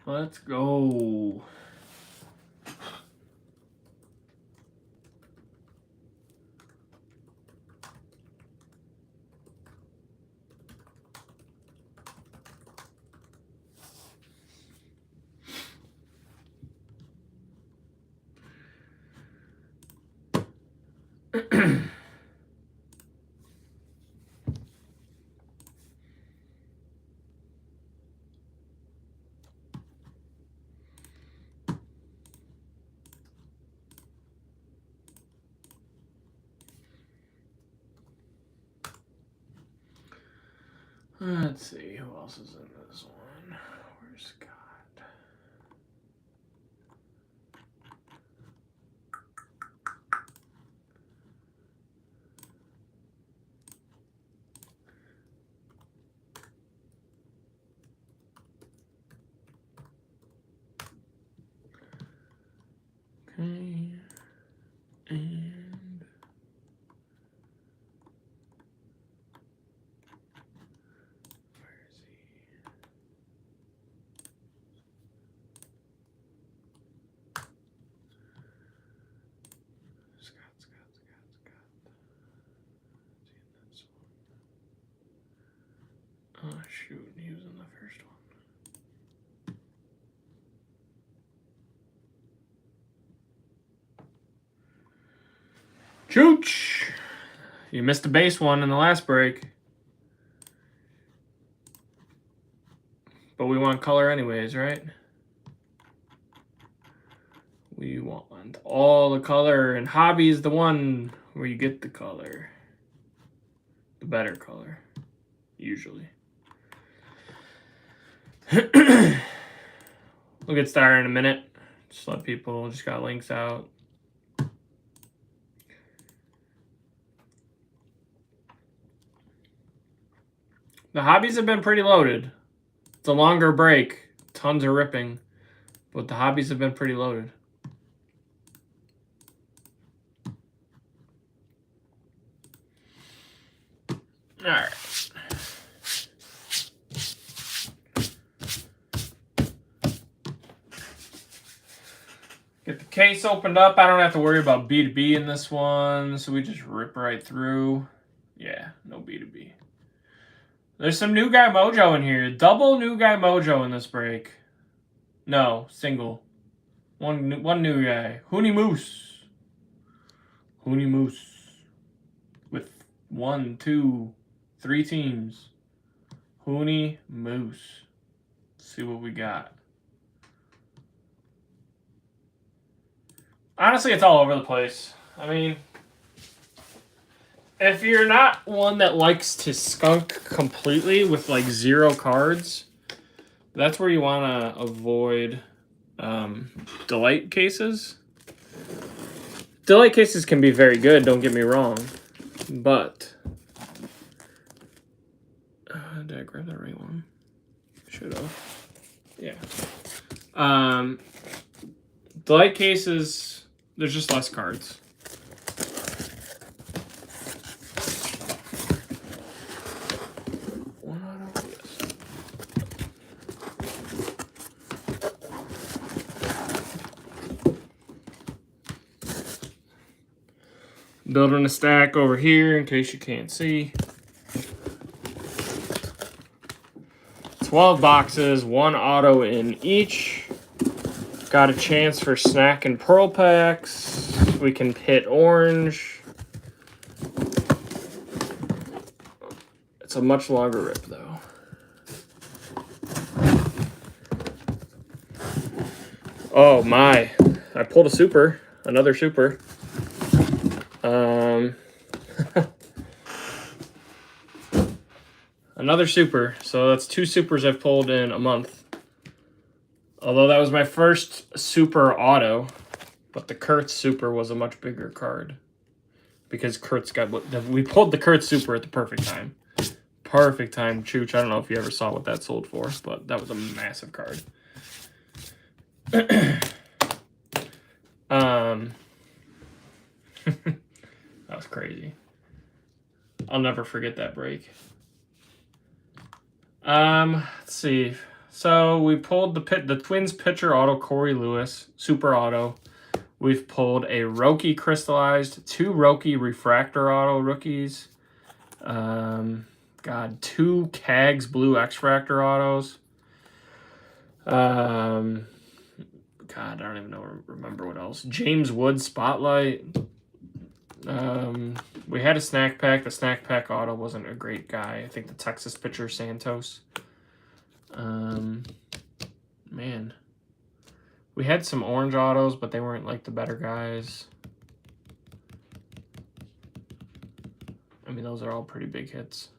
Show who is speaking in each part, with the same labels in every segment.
Speaker 1: Let's go. Let's see, who else is in this one? Where's Scott? Okay. And where is he? Scott. Is he in this one? Oh shoot, he was in the first one. Chooch! You missed the base one in the last break. But we want color anyways, right? We want all the color, and hobby is the one where you get the color. The better color, usually. We'll get started in a minute. Just let people, just got links out. The hobbies have been pretty loaded. It's a longer break. Tons of ripping. But the hobbies have been pretty loaded. Alright. Get the case opened up. I don't have to worry about B2B in this one. So we just rip right through. Yeah, no B2B. There's some new guy mojo in here. Double new guy mojo in this break. No, single. One new guy. Hooney Moose. Hooney Moose. With 1, 2, 3 teams. Hooney Moose. Let's see what we got. Honestly, it's all over the place. I mean, if you're not one that likes to skunk completely with like 0 cards, that's where you want to avoid delight cases. Delight cases can be very good, don't get me wrong, but did I grab the right one? Should have. Yeah. Delight cases, there's just less cards. Building a stack over here in case you can't see. 12 boxes, 1 auto in each. Got a chance for snack and pearl packs. We can hit orange. It's a much longer rip though. Oh my, I pulled a super, another super. Another super, so that's 2 supers I've pulled in a month. Although that was my first super auto, but the Kurtz super was a much bigger card. Because Kurtz got, we pulled the Kurtz super at the perfect time. Perfect time, Chooch. I don't know if you ever saw what that sold for, but that was a massive card. That was crazy. I'll never forget that break. Let's see. So we pulled the Twins pitcher auto, Corey Lewis, super auto. We've pulled a Roki crystallized, 2 Roki refractor auto rookies. God, 2 Kags blue X-Fractor autos. God, I don't even remember what else. James Wood Spotlight. We had a snack pack. The snack pack auto wasn't a great guy. I think the Texas pitcher Santos. Man. We had some orange autos, but they weren't like the better guys. I mean, those are all pretty big hits.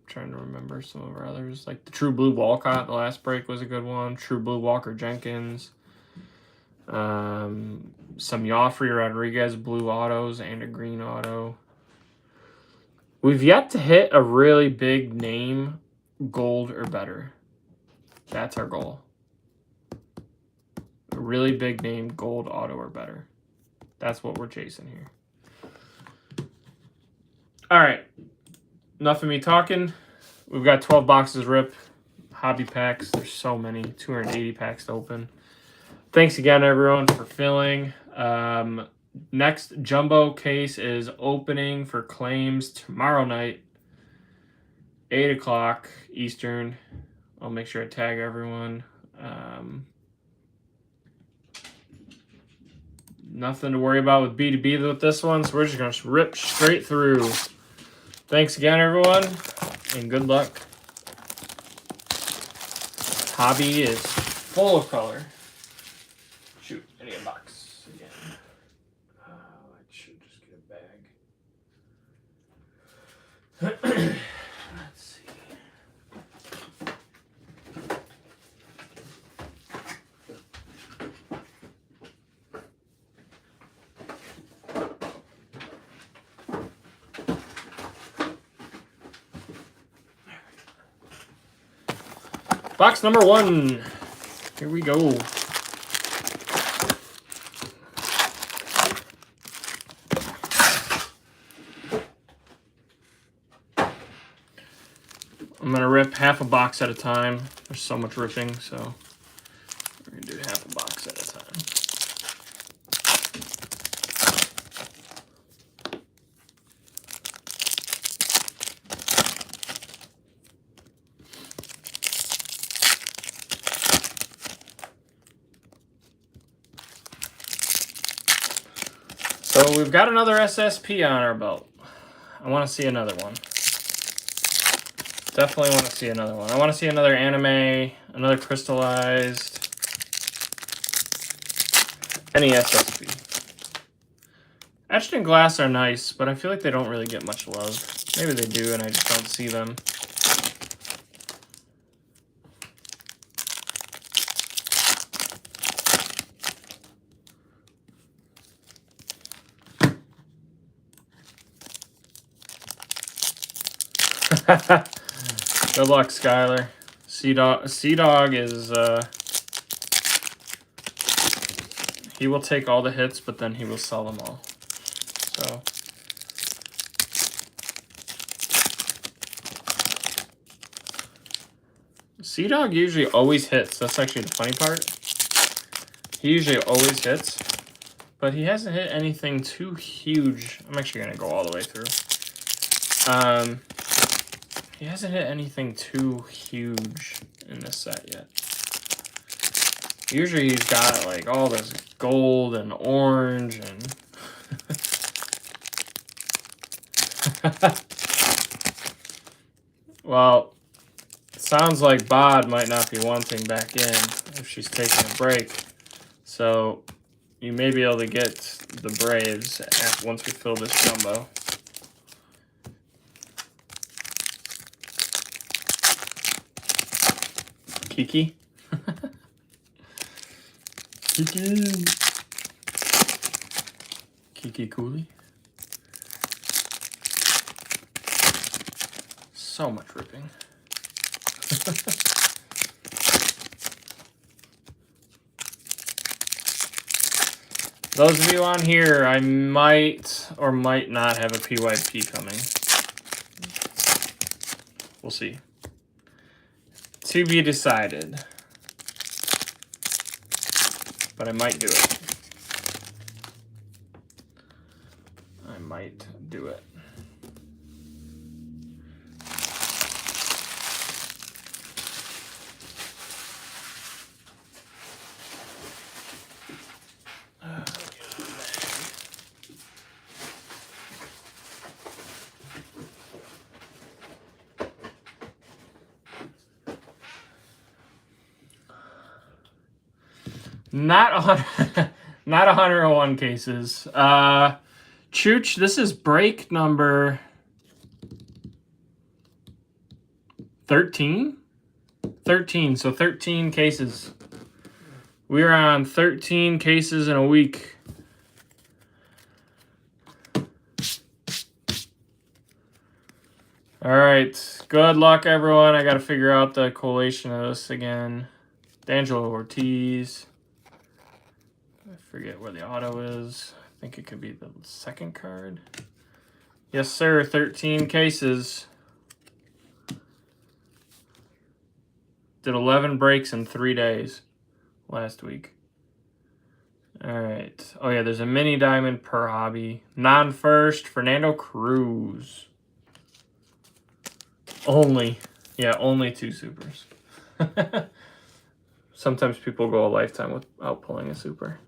Speaker 1: I'm trying to remember some of our others. Like the True Blue Walcott, the last break was a good one. True Blue Walker Jenkins. Some Joffrey Rodriguez blue autos and a green auto. We've yet to hit a really big name, gold or better. That's our goal. A really big name, gold auto or better. That's what we're chasing here. All right. Enough of me talking. We've got 12 boxes rip. Hobby packs. There's so many. 280 packs to open. Thanks again, everyone, for filling. Next jumbo case is opening for claims tomorrow night, 8 o'clock Eastern. I'll make sure I tag everyone. Nothing to worry about with B2B with this one, so we're just going to rip straight through. Thanks again, everyone, and good luck. Hobby is full of color. Shoot, I need a box again. I should just get a bag. Let's see. Box number 1. Here we go. I'm going to rip half a box at a time. There's so much ripping, so we're going to do half a box at a time. So we've got another SSP on our belt. I want to see another one. Definitely want to see another one. I want to see another anime, another crystallized, any SSP. Etched in glass are nice, but I feel like they don't really get much love. Maybe they do and I just don't see them. Good luck, Skylar. Sea-Dog is, he will take all the hits, but then he will sell them all. So. Sea-Dog usually always hits. That's actually the funny part. He usually always hits, but he hasn't hit anything too huge. I'm actually going to go all the way through. He hasn't hit anything too huge in this set yet. Usually he's got like all this gold and orange and well, it sounds like Bod might not be wanting back in if she's taking a break. So you may be able to get the Braves once we fill this jumbo. Kiki. Kiki Cooley. So much ripping. Those of you on here, I might or might not have a PYP coming. We'll see. To be decided. But I might do it. I might do it. Not 101 cases. Chooch, this is break number 13? 13, so 13 cases. We're on 13 cases in a week. All right, good luck, everyone. I got to figure out the collation of this again. D'Angelo Ortiz. I forget where the auto is. I think it could be the second card. Yes, sir. 13 cases. Did 11 breaks in 3 days last week. All right. Oh, yeah, there's a mini diamond per hobby. Non-first, Fernando Cruz. Only 2 supers. Sometimes people go a lifetime without pulling a super.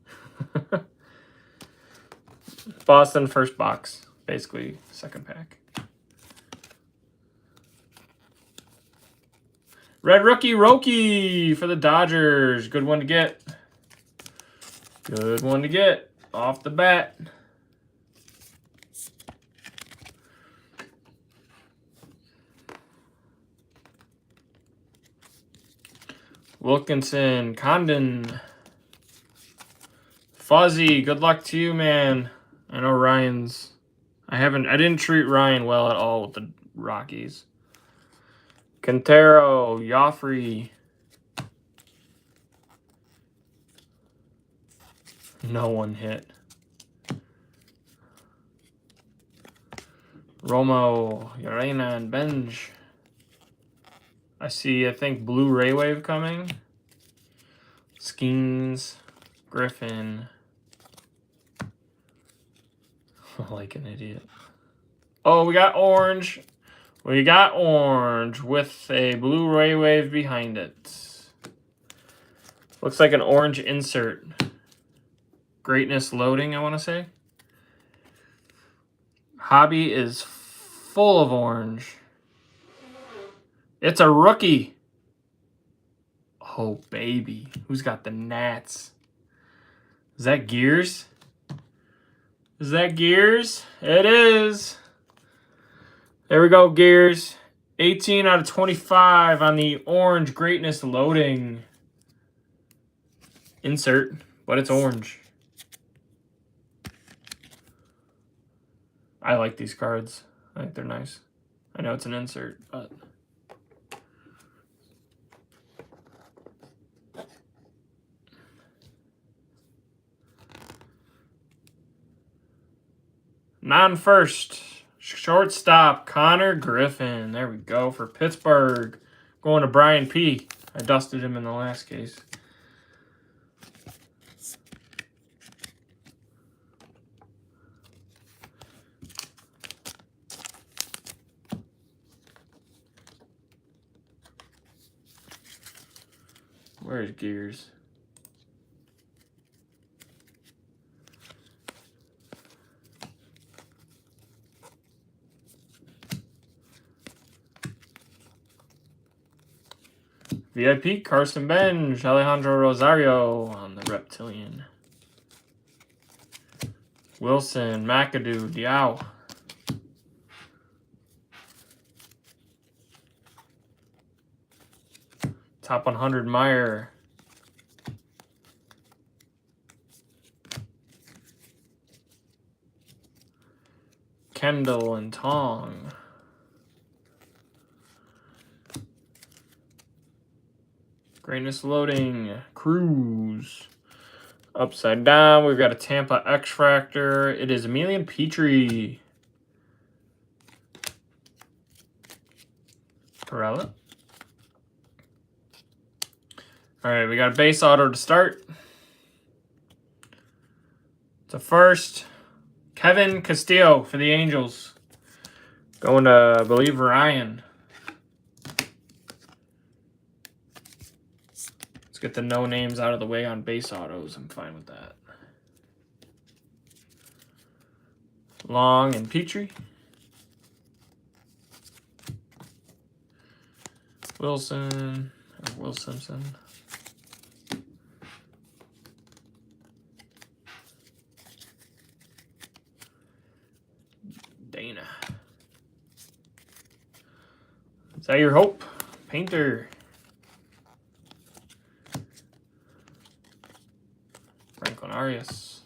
Speaker 1: Boston, first box. Basically, second pack. Red rookie, Roki for the Dodgers. Good one to get. Good one to get off the bat. Wilkinson, Condon. Fuzzy, good luck to you, man. I know Ryan's. I didn't treat Ryan well at all with the Rockies. Quintero, Joffrey. No one hit. Romo, Urena, and Benj. I think, Blue Ray Wave coming. Skeens, Griffin. Like an idiot. Oh, we got orange. We got orange with a Blue Ray Wave behind it. Looks like an orange insert. Greatness loading, I want to say. Hobby is full of orange. It's a rookie. Oh, baby. Who's got the Nats? Is that Gears? Is that Gears? It is. There we go, Gears. 18 out of 25 on the orange greatness loading. Insert, but it's orange. I like these cards. I think they're nice. I know it's an insert, but... Non-first, shortstop, Connor Griffin. There we go for Pittsburgh. Going to Brian P. I dusted him in the last case. Where's Gears? VIP, Carson Benj, Alejandro Rosario on the Reptilian. Wilson, McAdoo, Diao. Top 100, Meyer. Kendall and Tong. Greatness loading, Cruz. Upside down, we've got a Tampa X-Fractor. It is Emilian Petrie. Perella. All right, we got a base auto to start. It's a first. Kevin Castillo for the Angels. Going to, I believe, Ryan. Let's get the no names out of the way on base autos. I'm fine with that. Long and Petrie. Wilson, or Will Simpson. Dana. Is that your hope? Painter. Franklin Arias.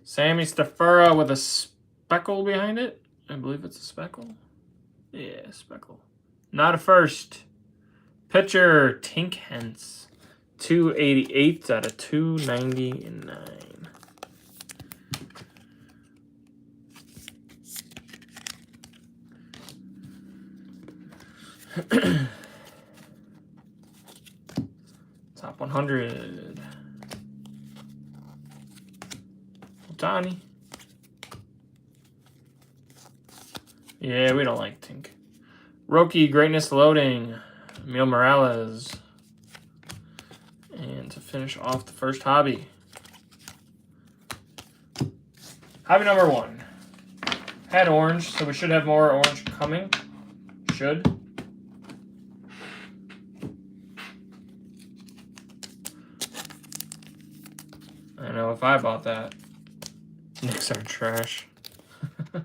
Speaker 1: Sammy Stafura with a speckle behind it. I believe it's a speckle. Yeah, speckle. Not a first. Pitcher, Tink Hence. 288 out of 299. Top 100. Ohtani. Yeah, we don't like Tink. Roki Greatness Loading. Emil Morales. And to finish off the first hobby. Hobby number 1. Had orange, so we should have more orange coming. Should. I know if I bought that. Knicks are trash. A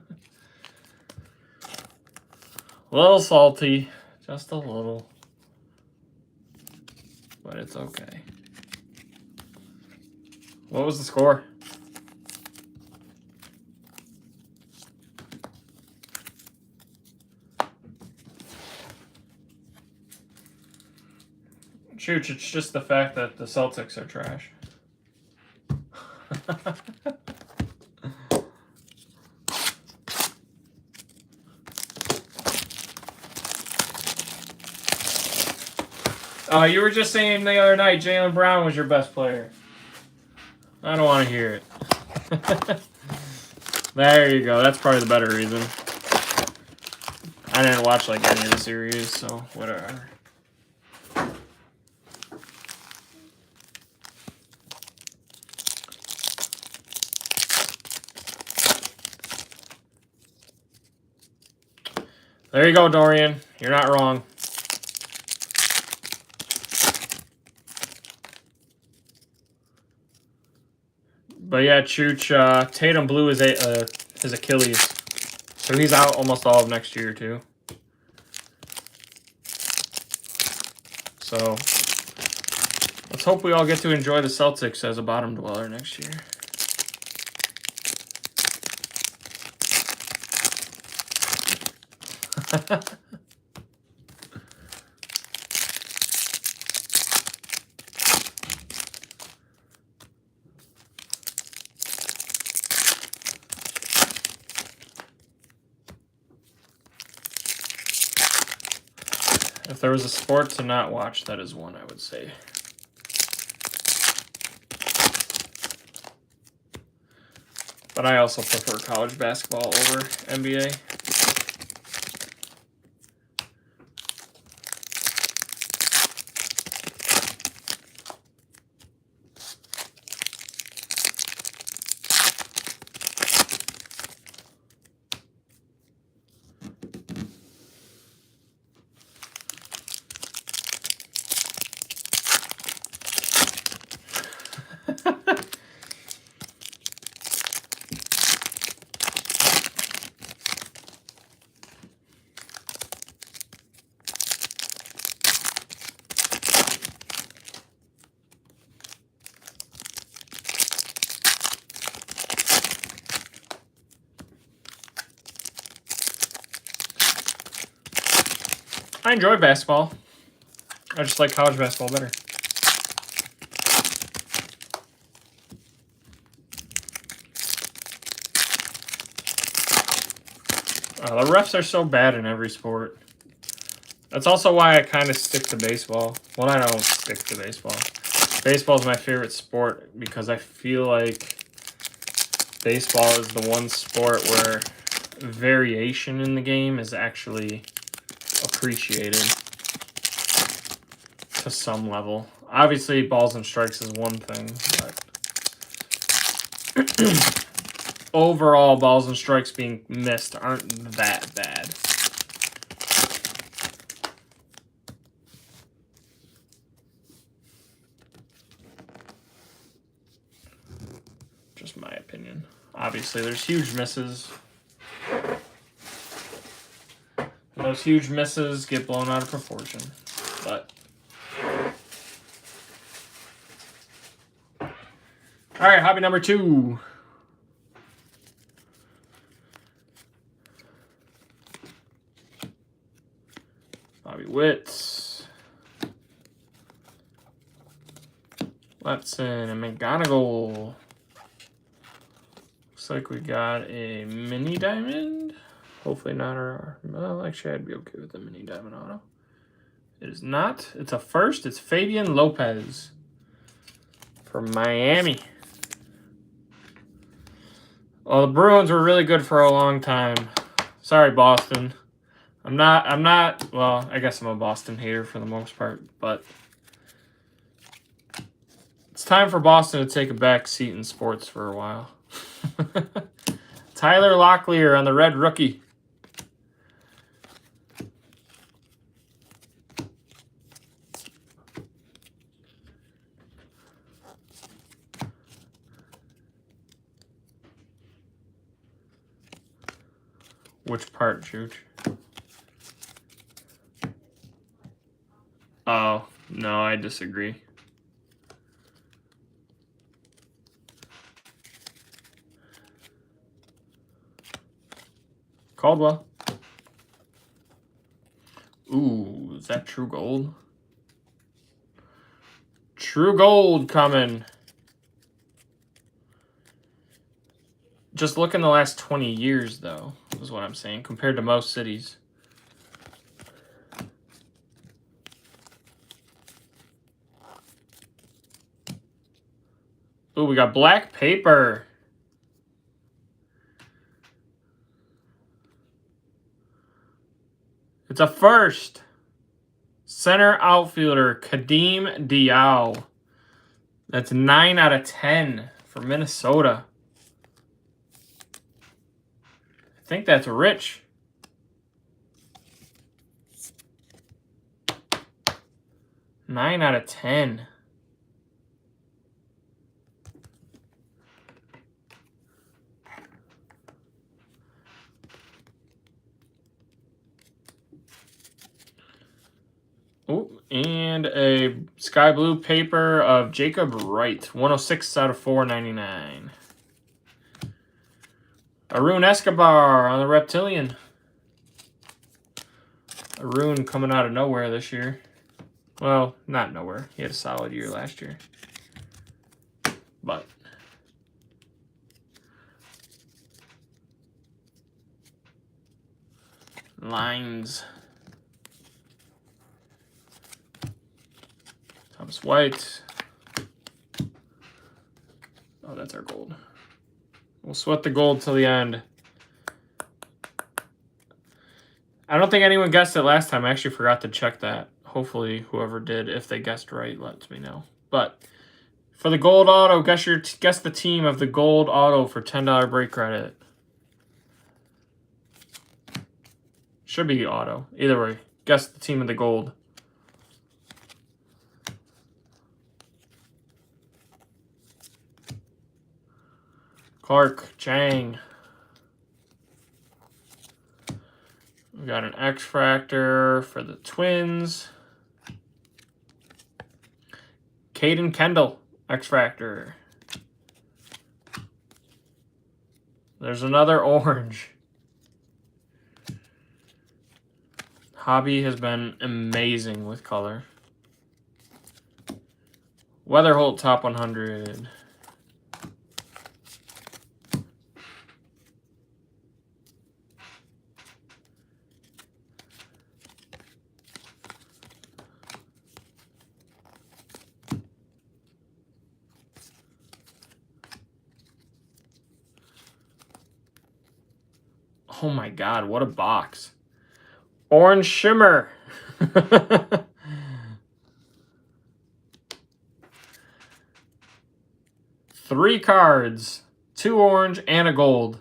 Speaker 1: little salty. Just a little. But it's okay. What was the score? Chooch, it's just the fact that the Celtics are trash. You were just saying the other night Jaylen Brown was your best player. I don't want to hear it. There you go. That's probably the better reason. I didn't watch like any of the series, so whatever. There you go, Dorian. You're not wrong. But yeah, Chooch, Tatum blew his Achilles. So he's out almost all of next year, too. So let's hope we all get to enjoy the Celtics as a bottom dweller next year. If there was a sport to not watch, that is one, I would say. But I also prefer college basketball over NBA. I enjoy basketball. I just like college basketball better. The refs are so bad in every sport. That's also why I kind of stick to baseball. Well, I don't stick to baseball. Baseball is my favorite sport because I feel like baseball is the one sport where variation in the game is actually appreciated to some level. Obviously, balls and strikes is one thing, but overall, balls and strikes being missed aren't that bad. Just my opinion. Obviously, there's huge misses. And those huge misses get blown out of proportion. But all right, hobby number 2. Bobby Witts. Letson and McGonigal. Looks like we got a mini diamond. Hopefully not our... Well, actually, I'd be okay with the mini diamond auto. It is not. It's a first. It's Fabian Lopez from Miami. Well, the Bruins were really good for a long time. Sorry, Boston. I'm not, well, I guess I'm a Boston hater for the most part, but it's time for Boston to take a back seat in sports for a while. Tyler Locklear on the red rookie. Which part, Juge? Oh, no, I disagree. Caldwell. Ooh, is that true gold? True gold coming. Just look in the last 20 years, though, is what I'm saying, compared to most cities. Ooh, we got black paper. It's a first. Center outfielder, Kadeem Diao. That's 9 out of 10 for Minnesota. I think that's rich. Nine out of 10. Oh, and a sky blue paper of Jacob Wright. 106 out of 499. Arun Escobar on the Reptilian. Arun coming out of nowhere this year. Well, not nowhere. He had a solid year last year. But lines. Thomas White. Oh, that's our gold. We'll sweat the gold till the end. I don't think anyone guessed it last time. I actually forgot to check that. Hopefully, whoever did, if they guessed right, lets me know. But for the gold auto, guess the team of the gold auto for $10 break credit. Should be auto. Either way, guess the team of the gold. Clark, Chang. We got an X-Fractor for the Twins. Caden Kendall, X-Fractor. There's another orange. Hobby has been amazing with color. Weatherholt top 100. Oh my god, what a box. Orange Shimmer. 3 cards. 2 orange and a gold.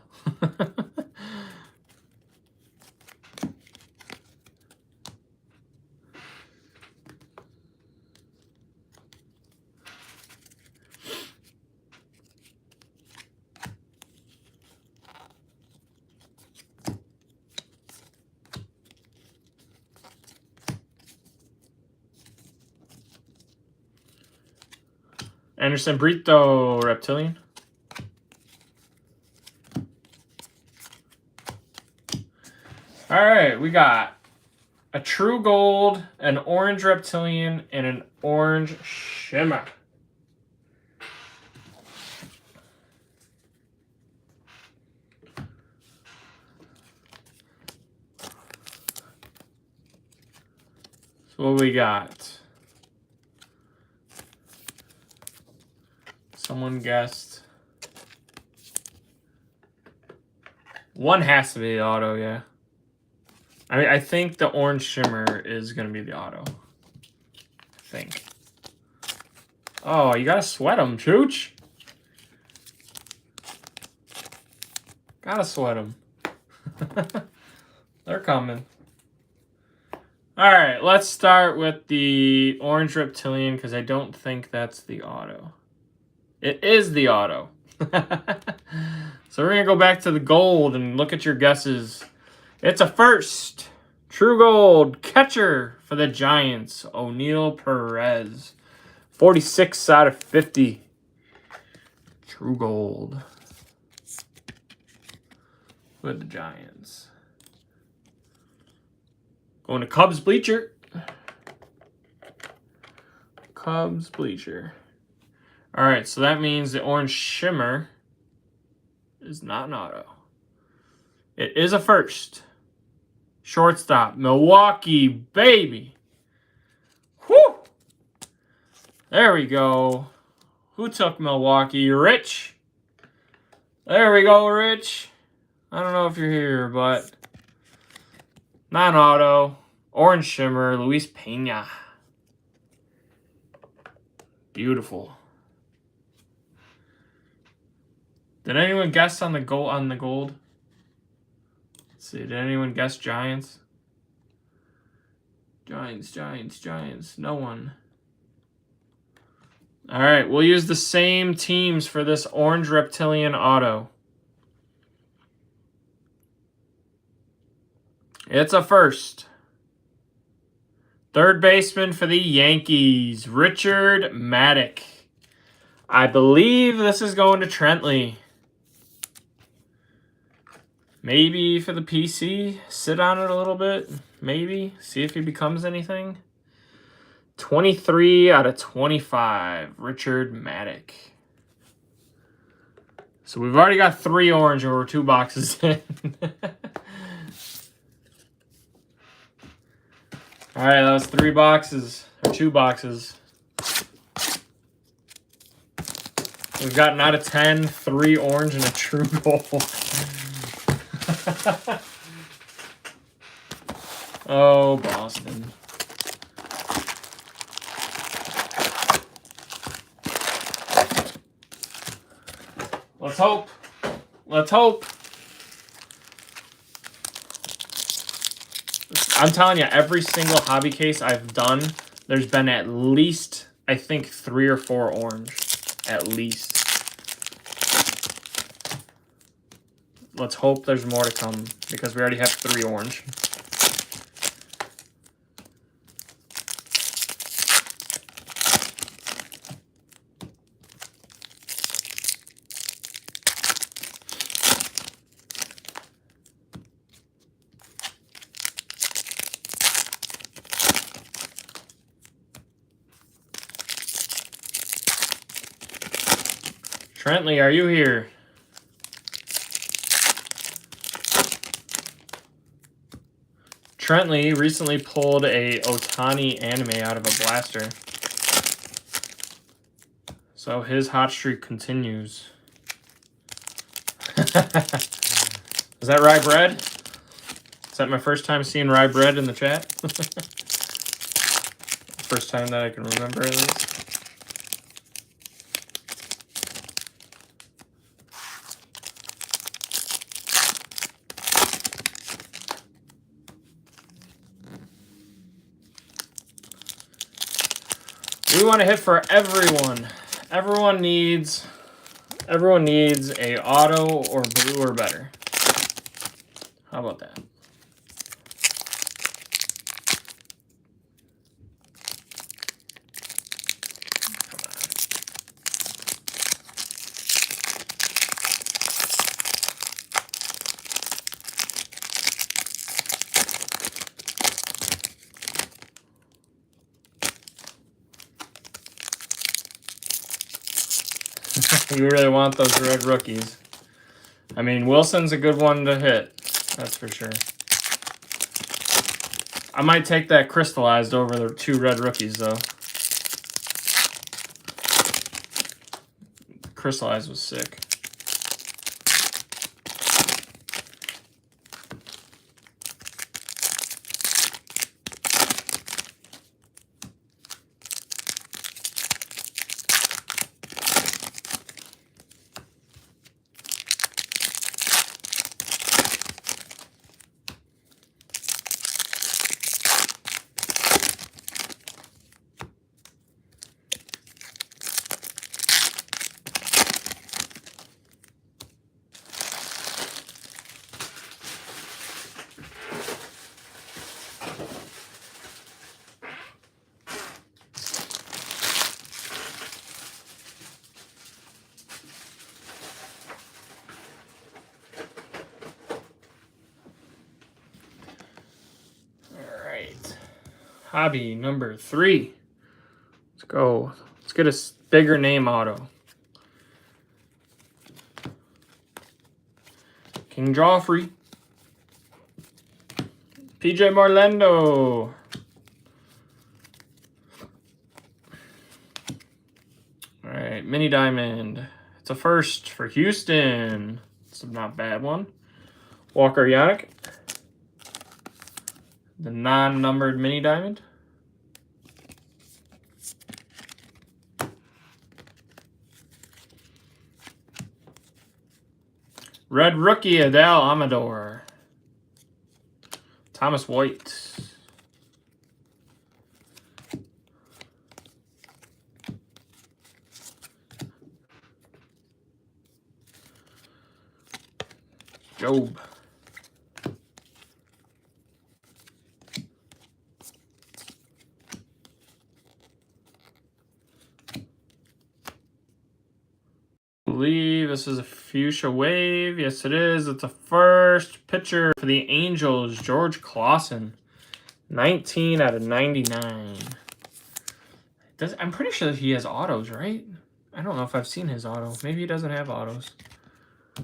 Speaker 1: Anderson Brito, Reptilian. All right, we got a true gold, an orange Reptilian, and an orange Shimmer. So what we got? Someone guessed. One has to be the auto, yeah. I mean, I think the orange Shimmer is going to be the auto. I think. Oh, you got to sweat them, Chooch. Got to sweat them. They're coming. All right, let's start with the orange Reptilian because I don't think that's the auto. It is the auto. So we're going to go back to the gold and look at your guesses. It's a first. True gold. Catcher for the Giants. O'Neal Perez. 46 out of 50. True gold. With the Giants. Going to Cubs Bleacher. Cubs Bleacher. All right, so that means the orange Shimmer is not an auto. It is a first. Shortstop, Milwaukee, baby. Whew! There we go. Who took Milwaukee? Rich. There we go, Rich. I don't know if you're here, but non-auto. Orange Shimmer, Luis Pena. Beautiful. Did anyone guess on the gold? Let's see. Did anyone guess Giants? Giants. No one. All right, we'll use the same teams for this orange Reptilian auto. It's a first. Third baseman for the Yankees, Richard Maddock. I believe this is going to Trentley. Maybe for the PC, sit on it a little bit. Maybe. See if he becomes anything. 23 out of 25. Richard Maddock. So we've already got 3 orange and we're 2 boxes in. Alright, that was 3 boxes. Or 2 boxes. We've gotten out of 10, 3 orange, and a true gold. Oh, Boston. Let's hope. Let's hope. I'm telling you, every single hobby case I've done, there's been at least, I think, 3 or 4 orange. At least. Let's hope there's more to come, because we already have 3 orange. Trentley, are you here? Trentley recently pulled a Ohtani anime out of a blaster. So his hot streak continues. This Is that rye bread? Is that my first time seeing rye bread in the chat? First time that I can remember, at least. We want to hit for everyone. Everyone needs a auto or blue or better. How about that? You really want those red rookies. I mean, Wilson's a good one to hit. That's for sure. I might take that crystallized over the 2 red rookies, though. Crystallized was sick. Hobby number 3. Let's go. Let's get a bigger name auto. King Joffrey. PJ Marlendo. All right, mini diamond. It's a first for Houston. It's a not bad one. Walker Yannick. The non-numbered mini diamond. Red rookie Adele Amador. Thomas White. Job. I believe this is a fuchsia wave. Yes, it is. It's a first pitcher for the Angels, George Clausen. 19 out of 99. I'm pretty sure he has autos, right? I don't know if I've seen his auto. Maybe he doesn't have autos. I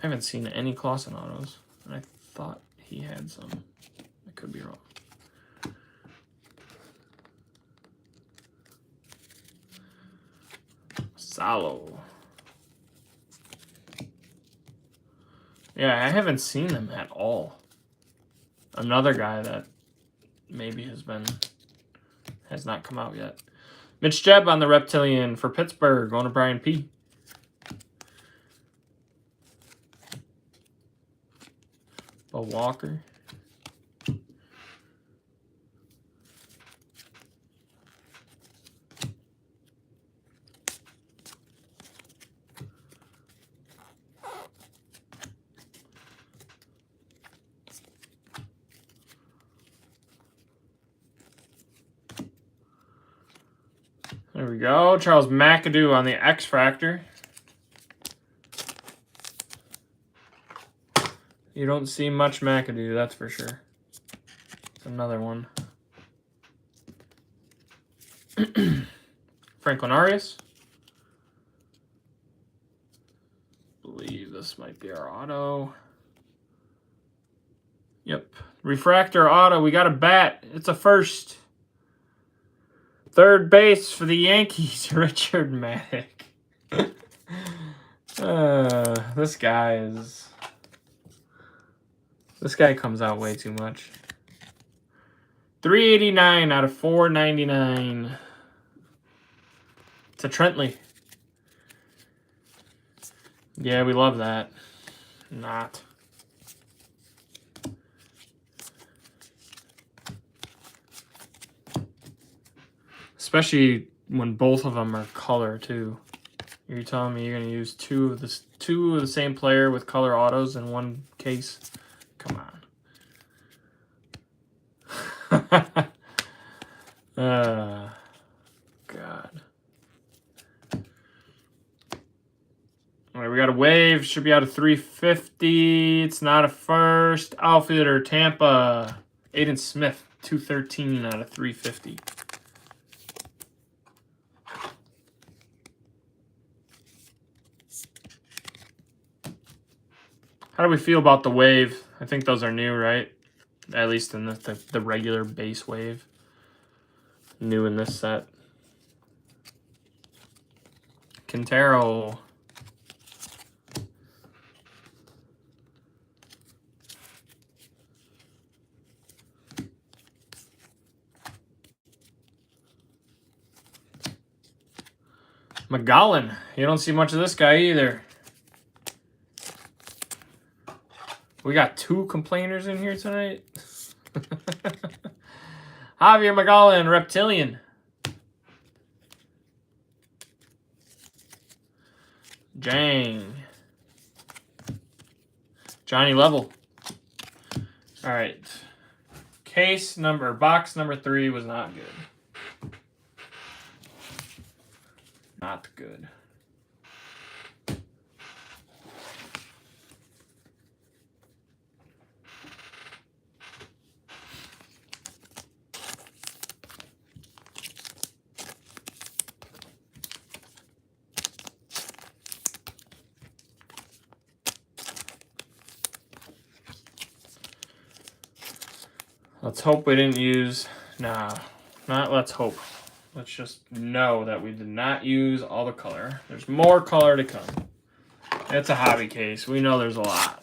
Speaker 1: haven't seen any Clausen autos. And I thought he had some. I could be wrong. Salo. Yeah, I haven't seen them at all. Another guy that maybe has not come out yet. Mitch Jebb on the Reptilian for Pittsburgh, going to Brian P. Bo Walker. There we go. Charles McAdoo on the X Factor. You don't see much McAdoo, that's for sure. It's another one. Franklin Arias. Believe this might be our auto. Yep. Refractor auto. We got a bat. It's a first. Third base for the Yankees, Richard Maddock. This guy is This guy comes out way too much. 389 out of 499. It's a Trentley. Yeah, we love that. Not. Especially when both of them are color too. You're telling me you're gonna use two of the same player with color autos in one case? Come on. God. All right, we got a wave. Should be out of 350. It's not a first. Outfielder, Tampa. Aiden Smith, 213 out of 350. How do we feel about the wave? I think those are new, right? At least in the regular base wave. New in this set. Quintero. McGowan. You don't see much of this guy either. We got 2 complainers in here tonight. Javier McGowan, Reptilian. Jang. Johnny Level. All right. Box number 3 was not good. Not good. Let's hope we didn't use... Nah, not let's hope. Let's just know that we did not use all the color. There's more color to come. It's a hobby case. We know there's a lot.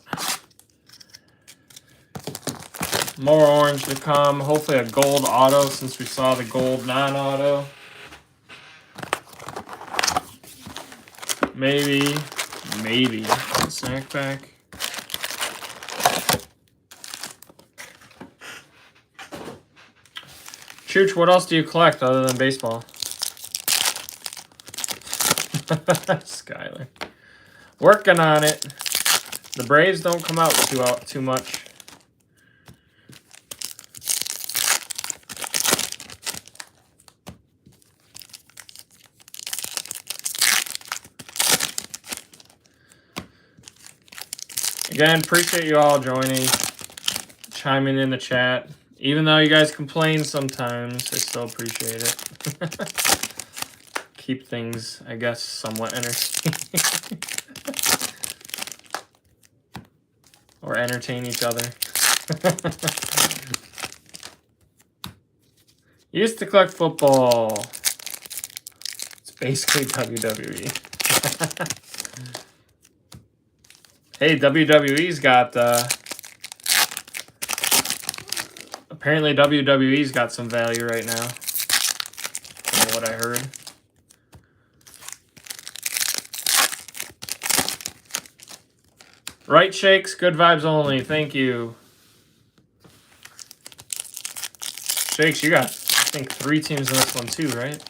Speaker 1: More orange to come. Hopefully a gold auto since we saw the gold non-auto. Maybe a snack pack. Chooch, what else do you collect other than baseball? Skyler. Working on it. The Braves don't come out too much. Again, appreciate you all joining, chiming in the chat. Even though you guys complain sometimes, I still appreciate it. Keep things, I guess, somewhat entertaining. Or entertain each other. Used to collect football. It's basically WWE. Hey, WWE's got... Apparently WWE's got some value right now, from what I heard. Right, Shakes? Good vibes only. Thank you. Shakes, you got, I think, 3 teams in this one too, right?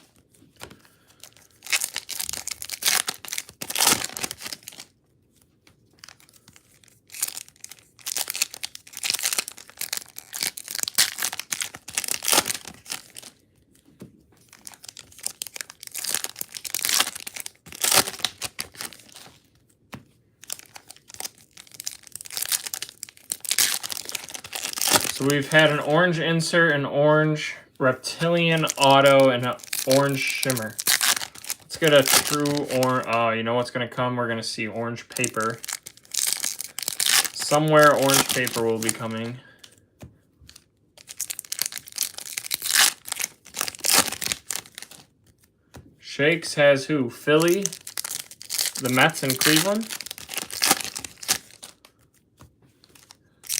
Speaker 1: So we've had an orange insert, an orange reptilian auto, and an orange shimmer. Let's get a true orange. Oh, you know what's going to come? We're going to see orange paper. Somewhere orange paper will be coming. Shakes has who? Philly, the Mets, and Cleveland.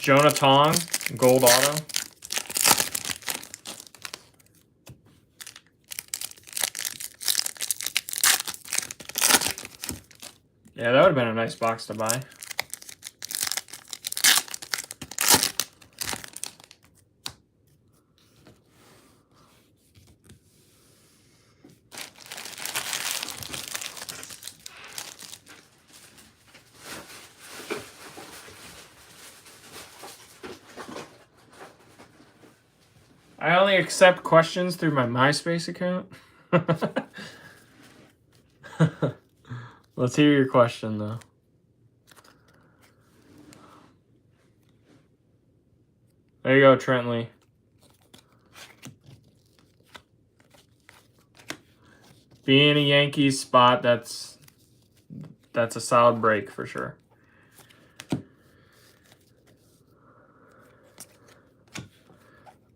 Speaker 1: Jonah Tong, gold auto. Yeah, that would have been a nice box to buy. I only accept questions through my MySpace account. Let's hear your question, though. There you go, Trentley. Being a Yankees spot, that's a solid break for sure.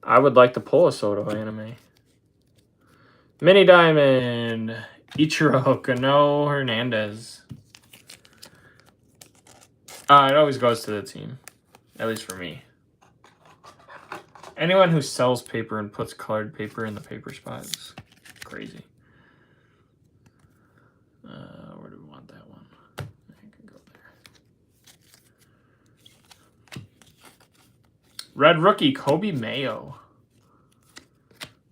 Speaker 1: I would like to pull a Soto anime. Mini Diamond, Ichiro Kano Hernandez. It always goes to the team, at least for me. Anyone who sells paper and puts colored paper in the paper spot is crazy. Where do we want that one? I can go there. Red rookie, Kobe Mayo.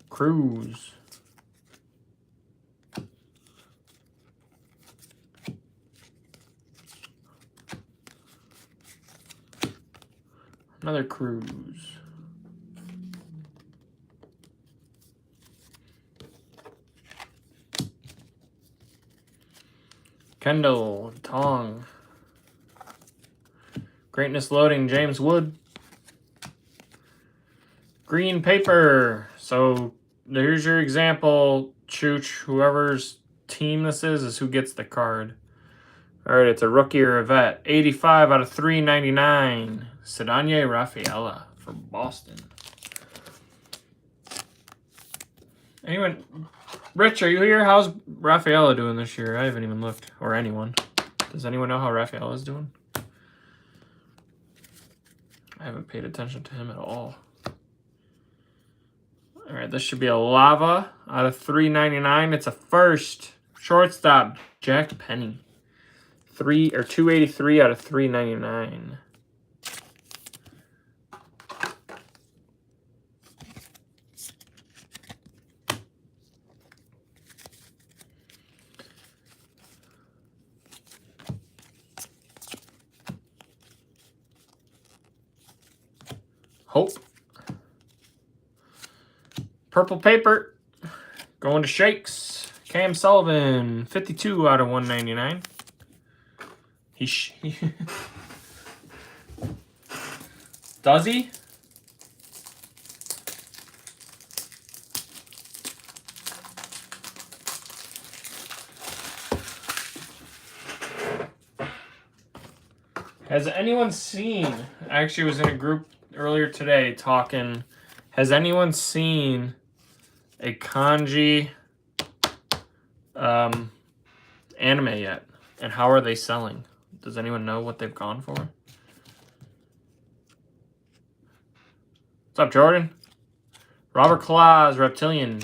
Speaker 1: Cruz. Another Cruz. Kendall, Tong. Greatness loading, James Wood. Green paper. So there's your example, Chooch. Whoever's team this is who gets the card. All right, it's a rookie or a vet. 85 out of 399. Cedanye Rafaela for Boston. Anyone? Rich, are you here? How's Rafaela doing this year? I haven't even looked. Or anyone. Does anyone know how Rafaela's doing? I haven't paid attention to him at all. All right, this should be a lava out of 399. It's a first. Shortstop, Jack Penny. 283 out of 399. Hope. Purple paper. Going to Shakes. Cam Sullivan. 52 out of 199. Does he? Has anyone seen, I actually was in a group earlier today talking, has anyone seen a kanji anime yet? And how are they selling? Does anyone know what they've gone for? What's up, Jordan? Robert Claus, Reptilian.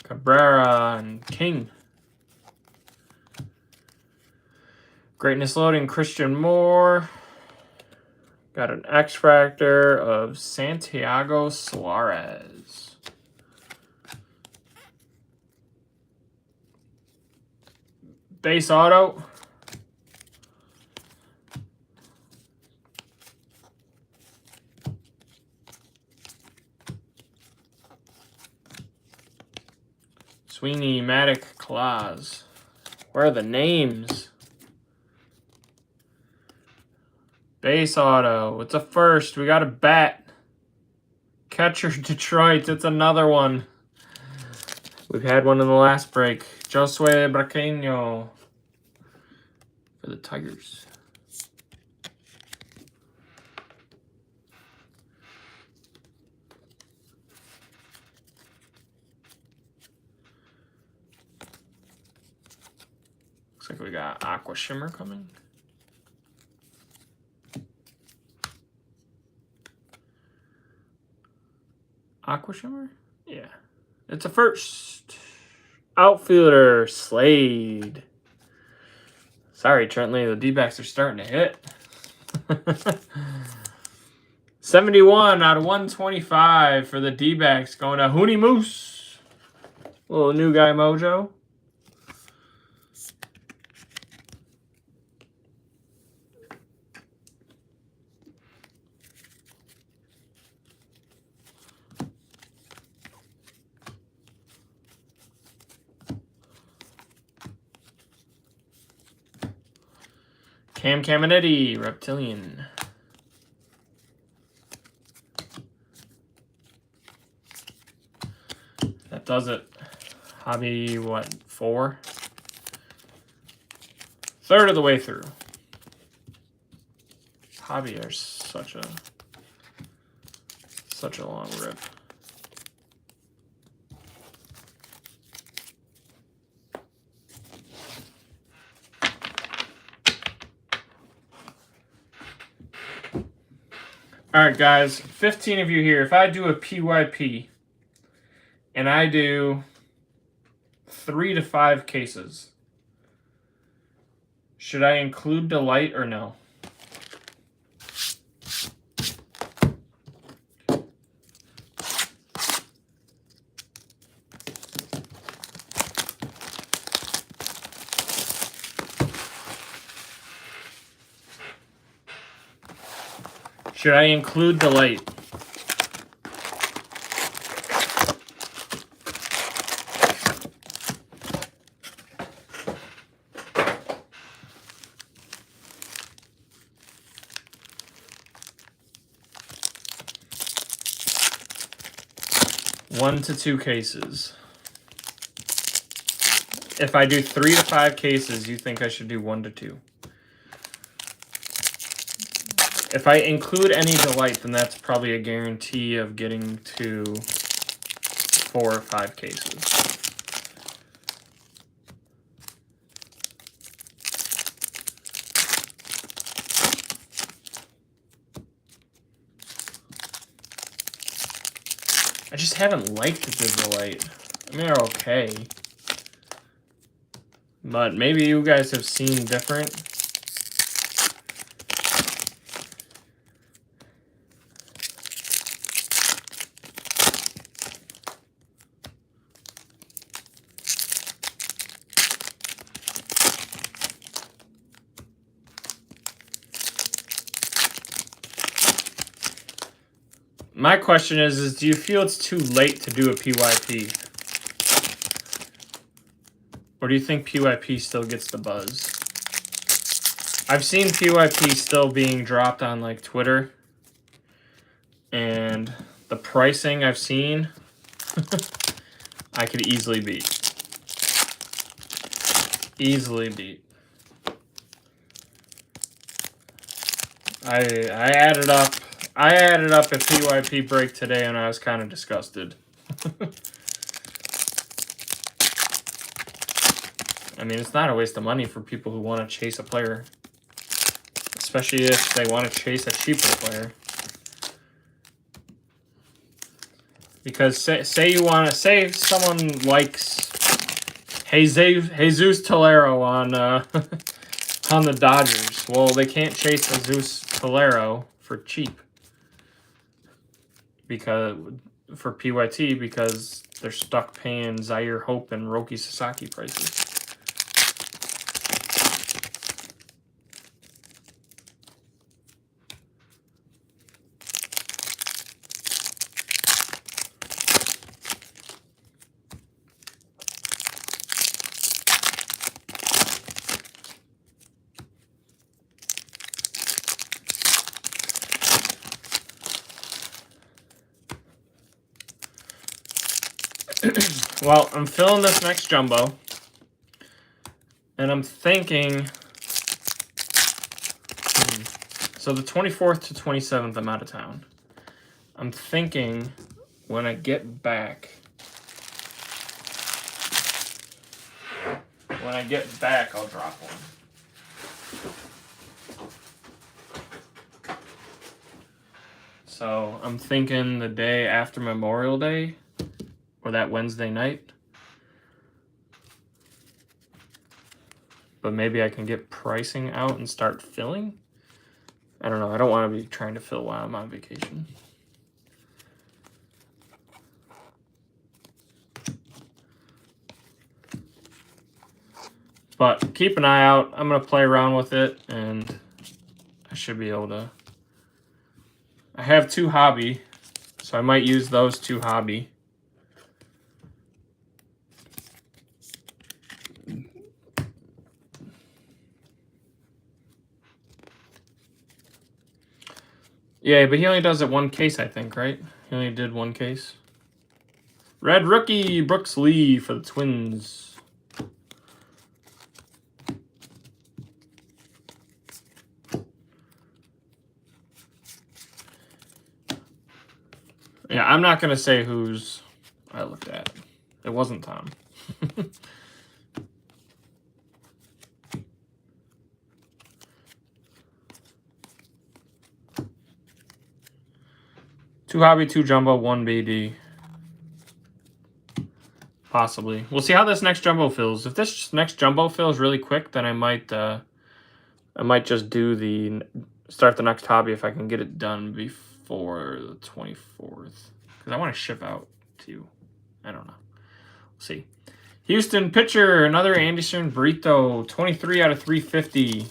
Speaker 1: Cabrera and King. Greatness loading, Christian Moore. Got an X Factor of Santiago Suarez. Base auto. Sweeney, Maddock, Claus. Where are the names? Base auto. It's a first. We got a bat. Catcher, Detroit. It's another one. We've had one in the last break. Josue Braqueño. for the Tigers. Looks like we got Aqua Shimmer coming. Aqua Shimmer? Yeah. It's a first. Outfielder, Slade. Sorry, Trentley, the D-backs are starting to hit. 71 out of 125 for the D-backs, going to Hoonie Moose. Little new guy mojo. Cam Caminetti, Reptilian. That does it. Hobby, what, 4? Third of the way through. Hobby are such a long rip. All right, guys, 15 of you here. If I do a PYP and I do 3 to 5 cases, should I include Delight or no? Should I include Delight? One to 2 cases. If I do 3 to 5 cases, you think I should do 1 to 2? If I include any Delight, then that's probably a guarantee of getting to 4 or 5 cases. I just haven't liked the Delight. I mean, they're okay. But maybe you guys have seen different. My question is do you feel it's too late to do a PYP? Or do you think PYP still gets the buzz? I've seen PYP still being dropped on like Twitter. And the pricing I've seen, I could easily beat. Easily beat. I added up a PYP break today and I was kind of disgusted. I mean, it's not a waste of money for people who want to chase a player. Especially if they want to chase a cheaper player. Because say someone likes Jesus Tolero on on the Dodgers. Well, they can't chase Jesus Tolero for cheap. Because for PYT, because they're stuck paying Zaire Hope and Roki Sasaki prices. Well, I'm filling this next jumbo, and I'm thinking So the 24th to 27th, I'm out of town. I'm thinking when I get back, I'll drop one. So I'm thinking the day after Memorial Day, or that Wednesday night. But maybe I can get pricing out and start filling. I don't know. I don't want to be trying to fill while I'm on vacation. But keep an eye out. I'm going to play around with it, and I should be able to. I have 2 hobby, so I might use those 2 hobby. Yeah, but he only does it 1 case, I think, right? He only did 1 case. Red rookie, Brooks Lee for the Twins. Yeah, I'm not going to say whose I looked at. It wasn't Tom. Two hobby, 2 jumbo, 1 BD. Possibly. We'll see how this next jumbo fills. If this next jumbo fills really quick, then I might just do start the next hobby if I can get it done before the 24th. Because I want to ship out too. I don't know. We'll see. Houston pitcher, another Anderson Burrito, 23 out of 350.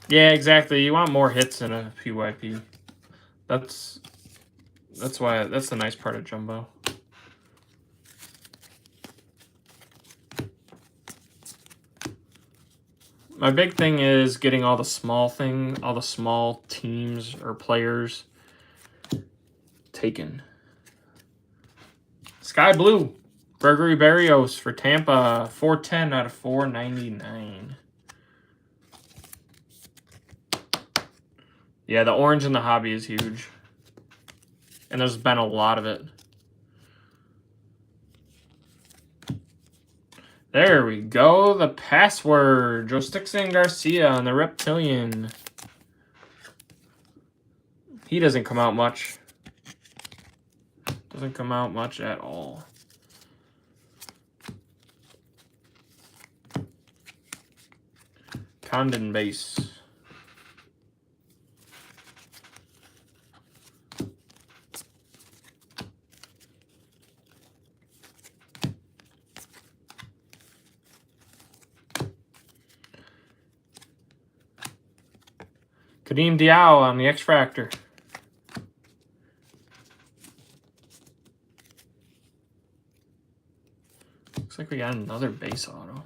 Speaker 1: Yeah, exactly. You want more hits in a PYP. That's the nice part of jumbo. My big thing is getting all the small teams or players taken. Sky Blue, Gregory Berrios for Tampa, 410 out of 499. Yeah, the orange in the hobby is huge. And there's been a lot of it. There we go. The password. Joe Stixon Garcia on the Reptilian. He doesn't come out much. Doesn't come out much at all. Condon base. Kadeem Diao on the X-Fractor. Looks like we got another base auto.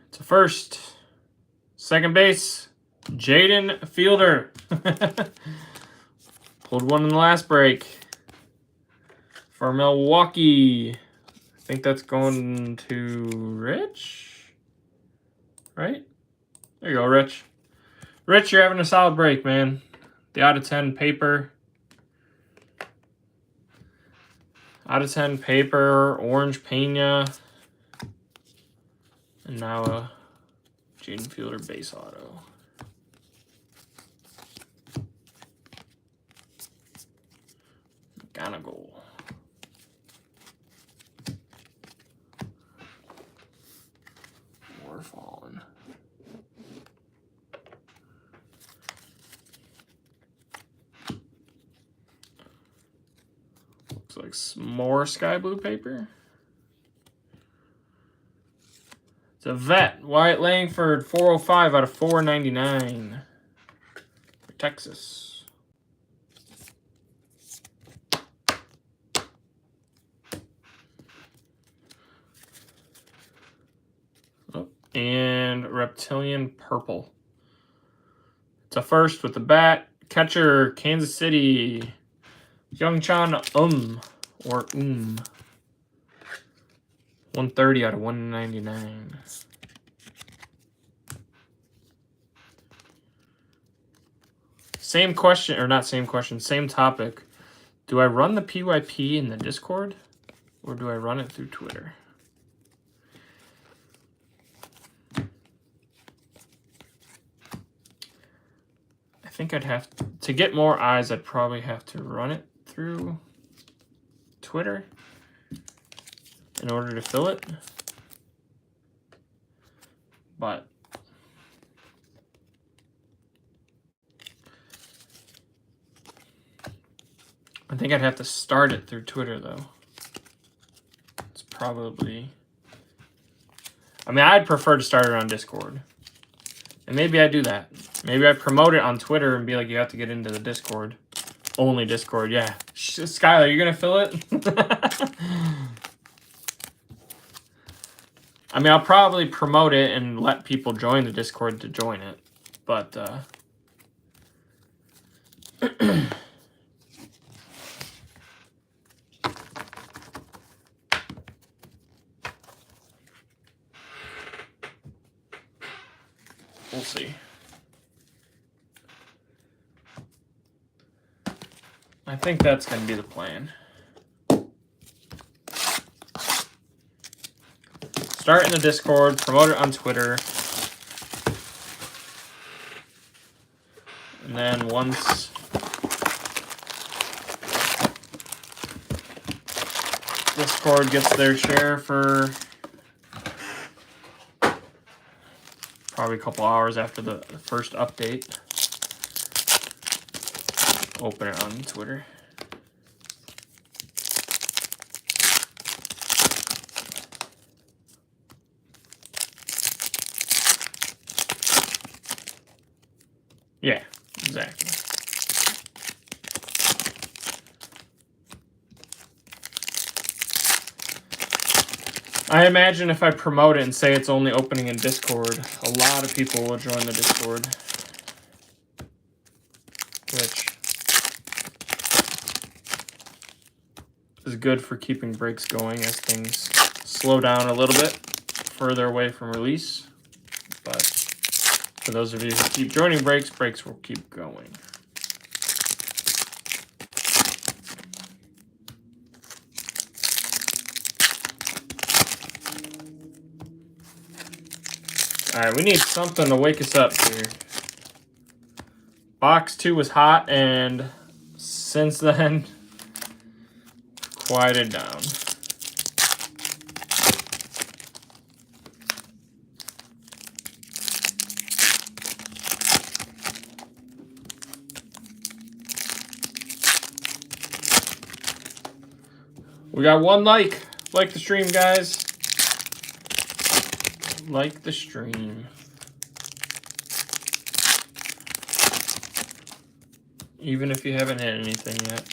Speaker 1: It's a first. Second base, Jaden Fielder. Pulled one in the last break. For Milwaukee. I think that's going to Rich. Right? There you go, Rich. Rich, you're having a solid break, man. The out of 10 paper. Out of 10 paper, Orange Pena. And now a Jaden Fielder base auto. McGonagall. More fallen. Looks like more sky blue paper. It's a vet. Wyatt Langford, 405 out of 499 for Texas. Oh, and Reptilian purple. It's a first with the bat. Catcher, Kansas City, Youngchan or 130 out of 199. Same question, or not same question, same topic. Do I run the PYP in the Discord, or do I run it through Twitter? I think I'd have to get more eyes. I'd probably have to run it through Twitter in order to fill it. But I think I'd have to start it through Twitter, though. It's probably... I mean, I'd prefer to start it on Discord. And maybe I do that. Maybe I promote it on Twitter and be like, you have to get into the Discord. Only Discord, yeah. Skylar, you gonna fill it? I mean, I'll probably promote it and let people join the Discord to join it. But, we'll see. I think that's going to be the plan. Start in the Discord, promote it on Twitter. And then once Discord gets their share for probably a couple hours after the first update, open it on Twitter. Yeah, exactly. I imagine if I promote it and say it's only opening in Discord, a lot of people will join the Discord. Which is good for keeping breaks going as things slow down a little bit further away from release. But for those of you who keep joining breaks, breaks will keep going. Alright, we need something to wake us up here. Box 2 was hot, and since then, quieted down. We got one like. Like the stream, guys. Like the stream. Even if you haven't hit anything yet.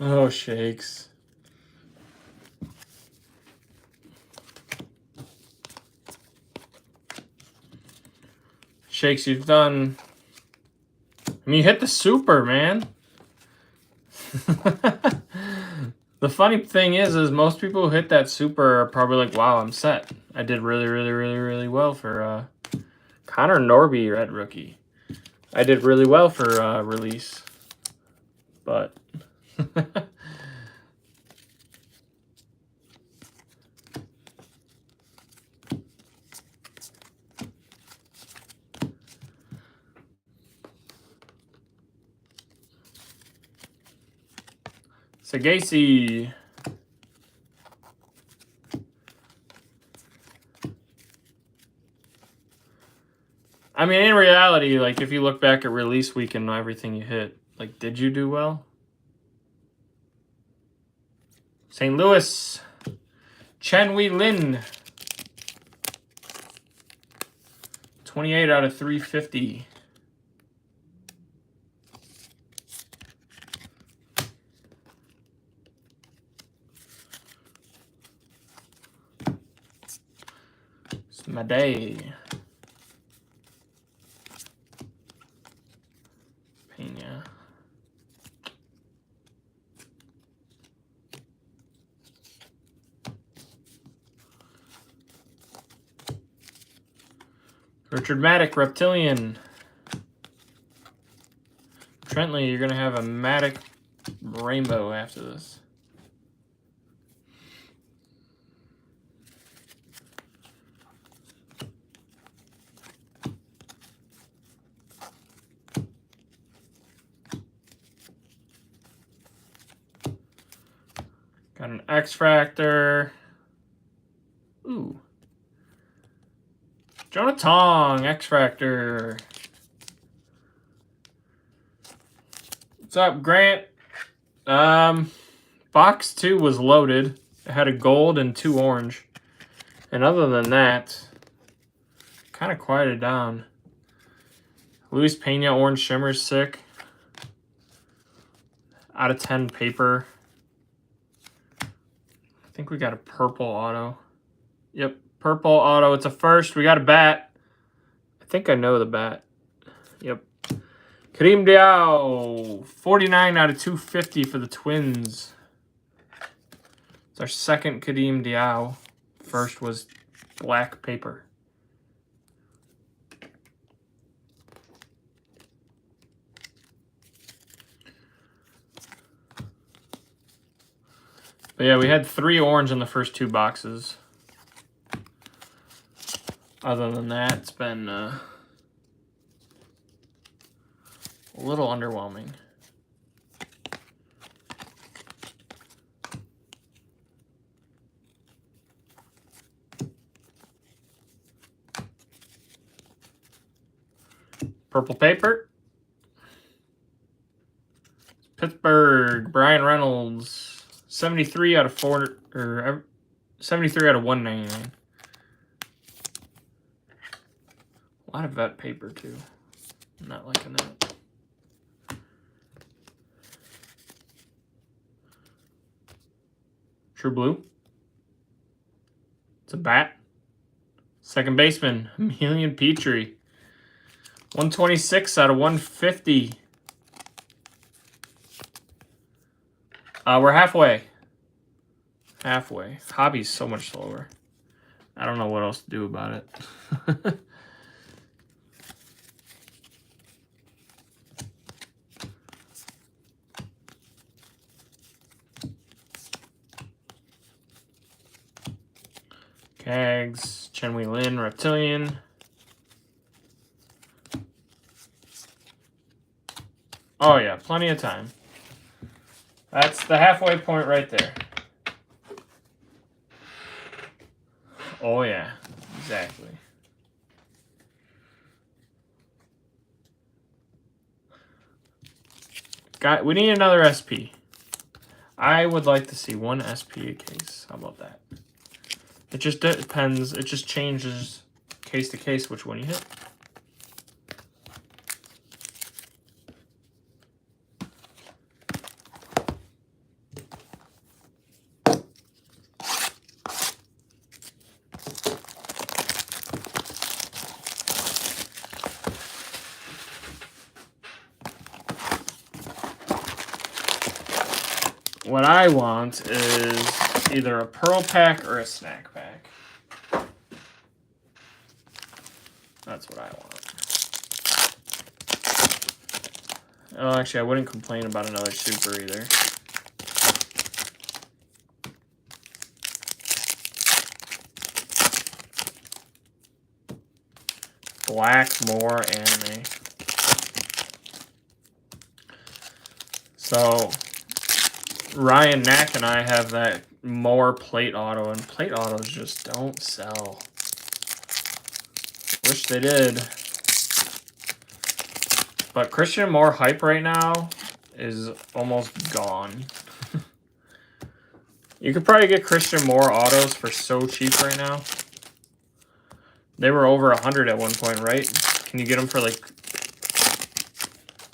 Speaker 1: Oh, Shakes. Shakes, you've done... I mean, you hit the super, man. The funny thing is most people who hit that super are probably like, wow, I'm set. I did really, really, really, really well for Connor Norby, red rookie. I did really well for release, but Sagasi. I mean, in reality, like, if you look back at release week and everything you hit, like, did you do well? St. Louis. Chen Wei Lin. 28 out of 350. It's my day. Pena. Richard Maddock, Reptilian. Trentley, you're going to have a Maddock Rainbow after this. Got an X-Fractor. Ooh. Jonah Tong, X-Fractor. What's up, Grant? Box 2 was loaded. It had a gold and 2 orange. And other than that, kind of quieted down. Luis Pena, orange shimmer, sick. Out of 10 paper. I think we got a purple auto. Yep, purple auto. It's a first. We got a bat. I think I know the bat. Yep. Kareem Diao, 49 out of 250 for the Twins. It's our second Kareem Diao. First was black paper. But yeah, we had 3 orange in the first 2 boxes. Other than that, it's been a little underwhelming. Purple paper. Pittsburgh, Brian Reynolds, 73 out of 4 or 73 out of 199. A lot of vet paper too. I'm not liking that. True blue. It's a bat. Second baseman, Emilian Petrie. 126 out of 150. We're halfway. Halfway. Hobby's so much slower. I don't know what else to do about it. Cags, Chen Wei Lin, Reptilian. Oh yeah, plenty of time. That's the halfway point right there. Oh yeah, exactly. We need another SP. I would like to see 1 SP a case. How about that? It just depends. It just changes case to case which one you hit. What I want is either a pearl pack or a snack pack. That's what I want. Oh, actually, I wouldn't complain about another super either. Blackmore anime. So, Ryan Knack and I have that more plate auto, and plate autos just don't sell. Wish they did. But Christian Moore hype right now is almost gone. You could probably get Christian Moore autos for so cheap right now. They were over 100 at one point, right? Can you get them for like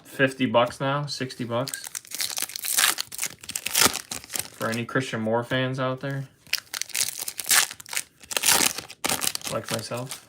Speaker 1: 50 bucks now? 60 bucks? For any Christian Moore fans out there? Like myself.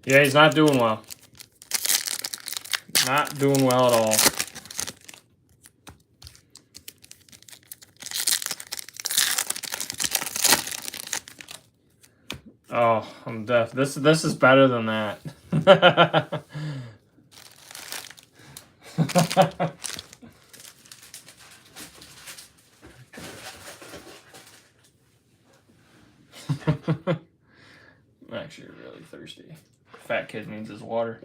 Speaker 1: Yeah, he's not doing well. Not doing well at all. Oh, I'm deaf. This is better than that. I'm actually really thirsty. Fat kid needs his water.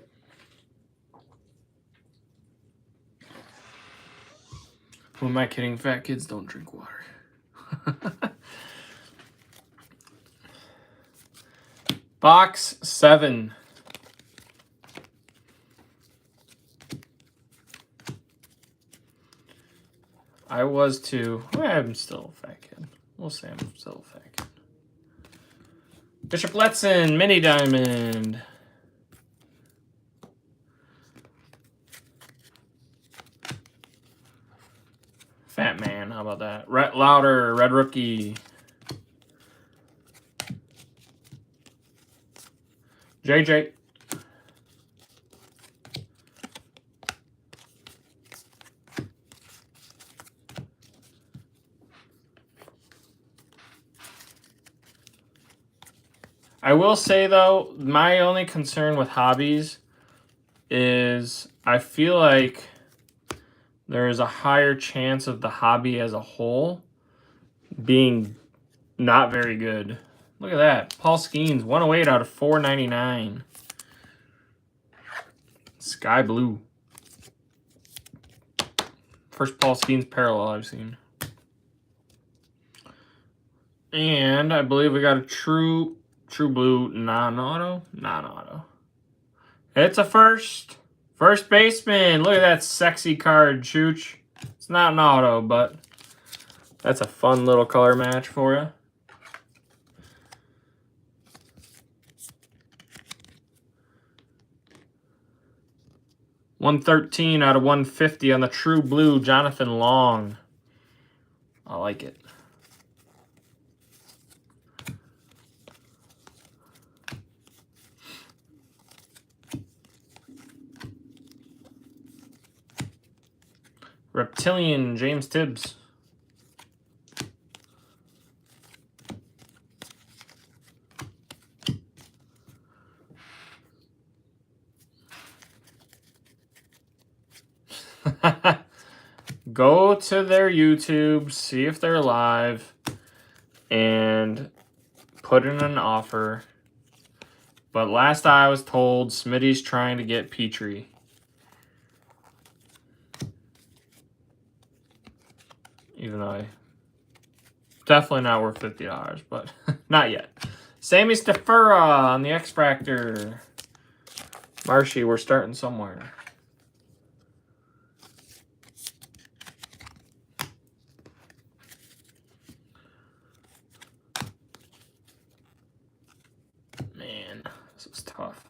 Speaker 1: Who am I kidding? Fat kids don't drink water. Box 7. I was too. I'm still a fat kid. We'll say I'm still a fat kid. Bishop Letson, Mini Diamond. Fat Man, how about that? Rhett Louder, Red Rookie. JJ. I will say, though, my only concern with hobbies is I feel like there is a higher chance of the hobby as a whole being not very good. Look at that. Paul Skeens, 108 out of 499. Sky blue. First Paul Skeens parallel I've seen. And I believe we got a true blue non-auto. Non-auto. It's a first baseman. Look at that sexy card, Chooch. It's not an auto, but that's a fun little color match for you. $113 out of 150 on the true blue, Jonathan Long. I like it. Reptilian, James Tibbs. Go to their YouTube, see if they're live, and put in an offer. But last I was told, Smitty's trying to get Petrie. Even though definitely not worth $50, but not yet. Sammy Stafura on the X Factor. Marshy, we're starting somewhere. Man, this is tough.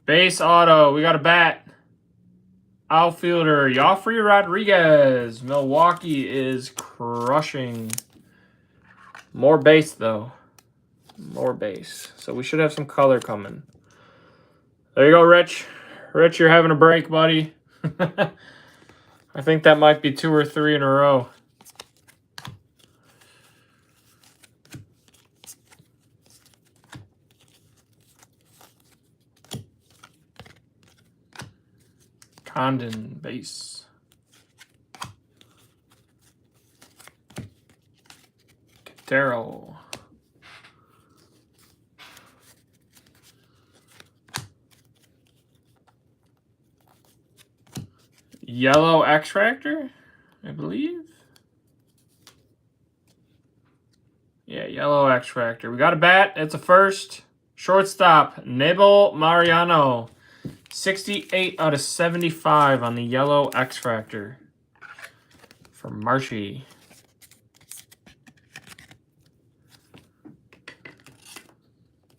Speaker 1: Base auto, we got a bat. Outfielder, Joffrey Rodriguez. Milwaukee is crushing. More base, though. More base. So we should have some color coming. There you go, Rich. Rich, you're having a break, buddy. I think that might be 2 or 3 in a row. Condon base. Darryl. Yellow X-Factor, I believe. Yeah, yellow X-Factor. We got a bat. It's a first. Shortstop, Nebel Mariano. 68 out of 75 on the yellow X-Factor from Marshy.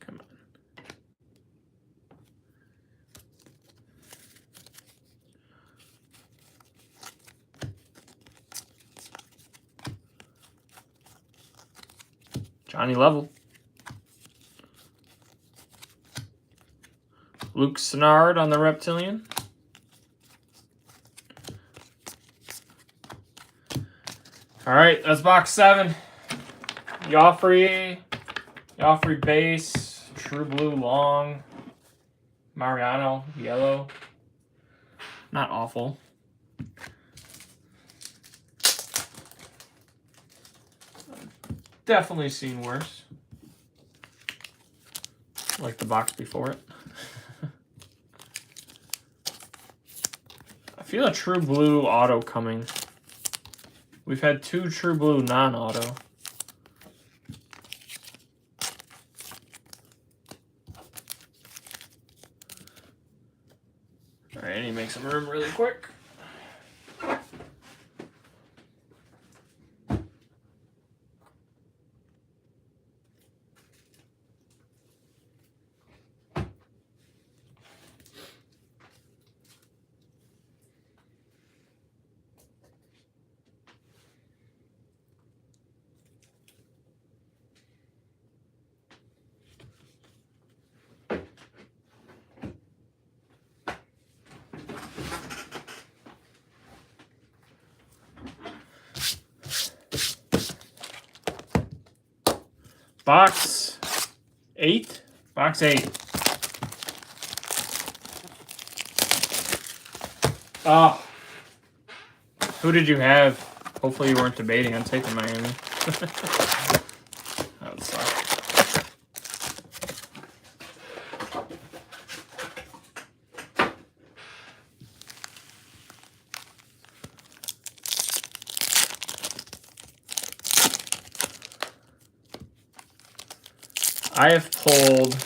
Speaker 1: Come on. Johnny Level. Luke Snard on the Reptilian. All right, that's box 7. Joffrey base, True Blue long, Mariano yellow. Not awful. Definitely seen worse. Like the box before it. I feel a True Blue auto coming. We've had 2 True Blue non-auto. All right, I need to make some room really quick. Box 8. Box 8. Oh. Who did you have? Hopefully you weren't debating on taking Miami. That would suck. I have pulled,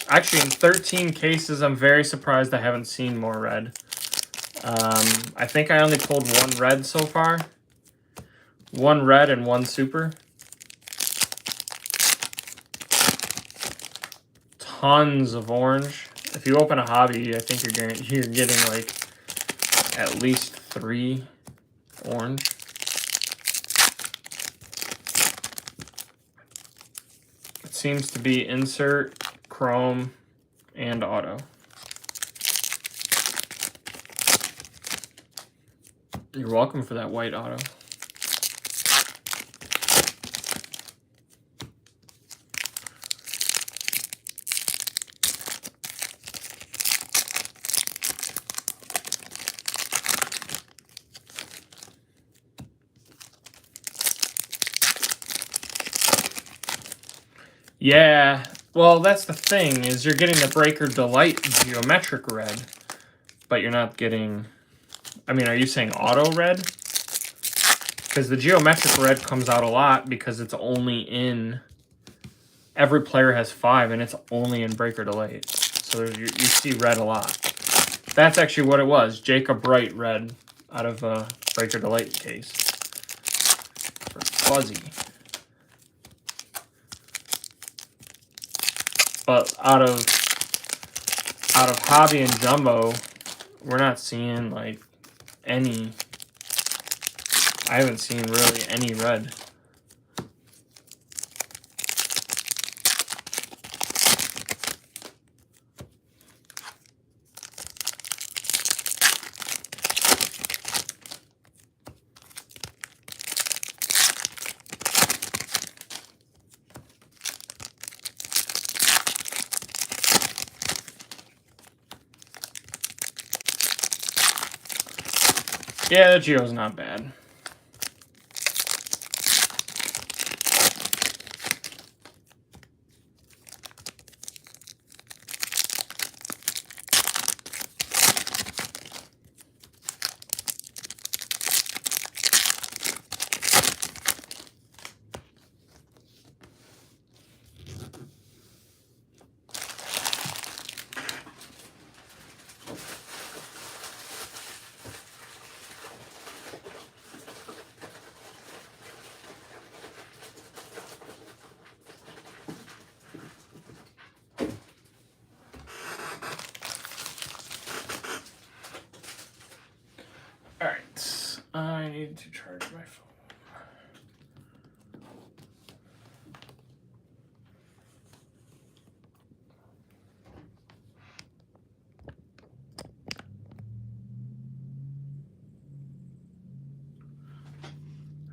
Speaker 1: actually in 13 cases, I'm very surprised I haven't seen more red. I think I only pulled 1 red so far. 1 red and 1 super. Tons of orange. If you open a hobby, I think you're getting like at least 3 orange. It seems to be insert, chrome, and auto. You're welcome for that white auto. Yeah, well, that's the thing, is you're getting the Breaker Delight geometric red, but you're not getting... I mean, are you saying auto red? Because the geometric red comes out a lot because it's only in... Every player has 5, and it's only in Breaker Delight. So you see red a lot. That's actually what it was. Jacob Bright red out of a Breaker Delight case. For Fuzzy. But out of Hobby and Jumbo, we're not seeing like any. I haven't seen really any red. Yeah, the Geo's not bad. Alright, I need to charge my phone.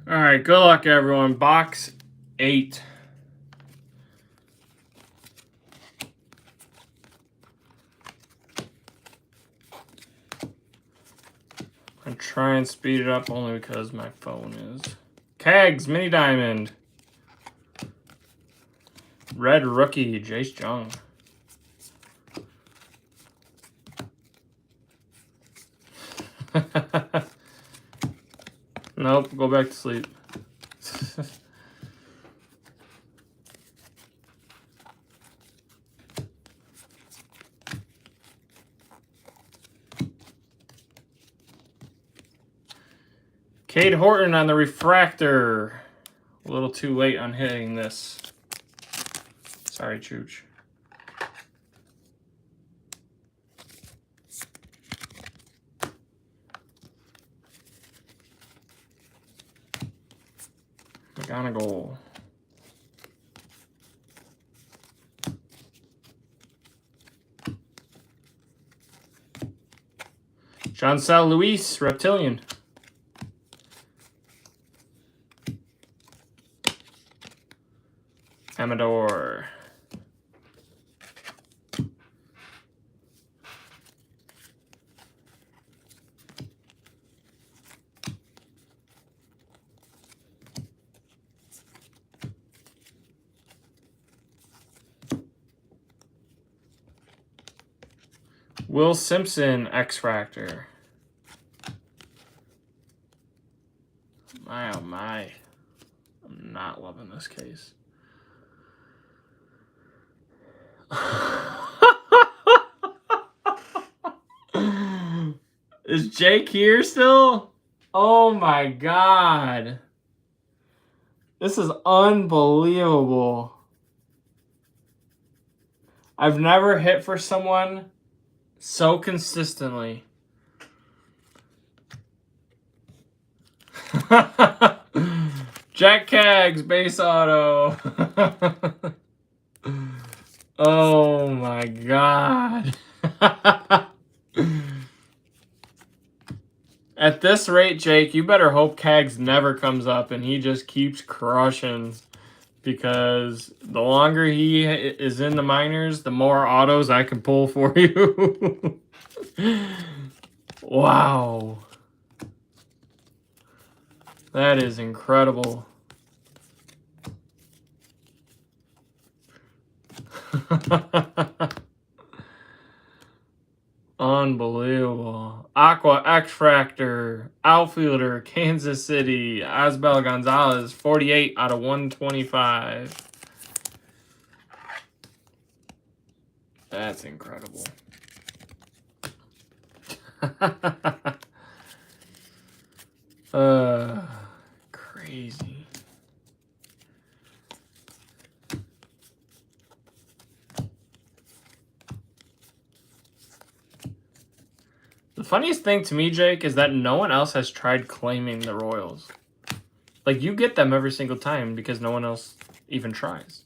Speaker 1: Alright, good luck everyone. Box 8. I'm trying to speed it up only because my phone is. Kegs, Mini Diamond. Red Rookie, Jace Jung. Nope, go back to sleep. Cade Horton on the refractor. A little too late on hitting this. Sorry, Chooch. McGonagall. Chancel Luis, Reptilian. Amador. Will Simpson, X-Factor. My, oh my. I'm not loving this case. Is Jake here still? Oh my god. This is unbelievable. I've never hit for someone so consistently. Jack Kaggs, base auto. Oh my god. At this rate, Jake, you better hope Kaggs never comes up and he just keeps crushing. Because the longer he is in the minors, the more autos I can pull for you. Wow. That is incredible. Unbelievable. Aqua X-Fractor, outfielder, Kansas City, Asbel Gonzalez, 48 out of 125. That's incredible. Crazy. The funniest thing to me, Jake, is that no one else has tried claiming the Royals. Like, you get them every single time because no one else even tries.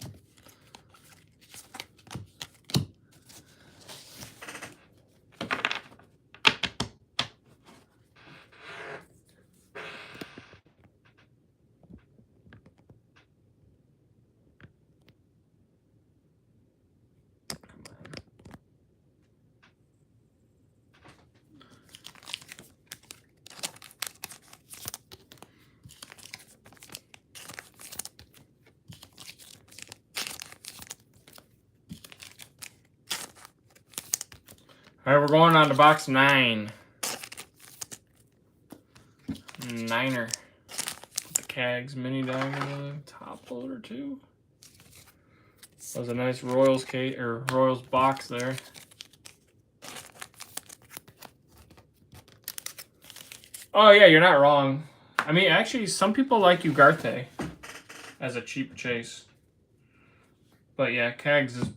Speaker 1: All right, we're going on to box 9. Niner. Put the Cags mini diamond top loader too. That was a nice Royals case or Royals box there. Oh yeah, you're not wrong. I mean, actually, some people like Ugarte as a cheap chase. But yeah, Cags is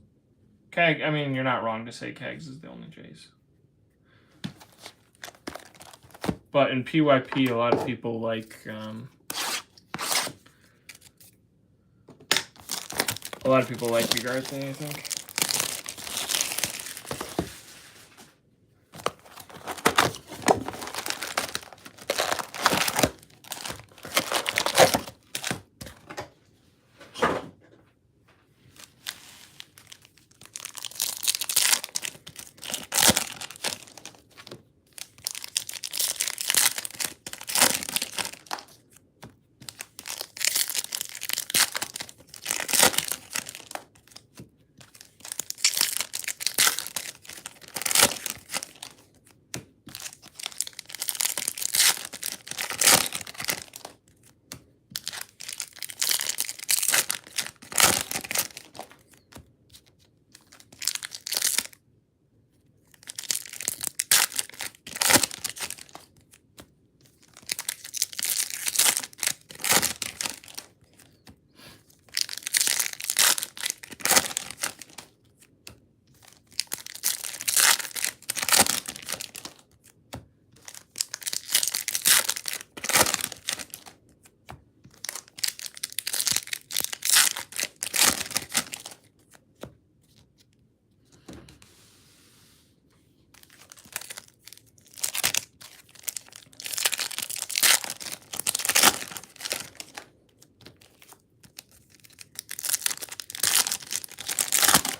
Speaker 1: I mean, you're not wrong to say Cags is the only chase. But in PYP, a lot of people like Ugarte, I think.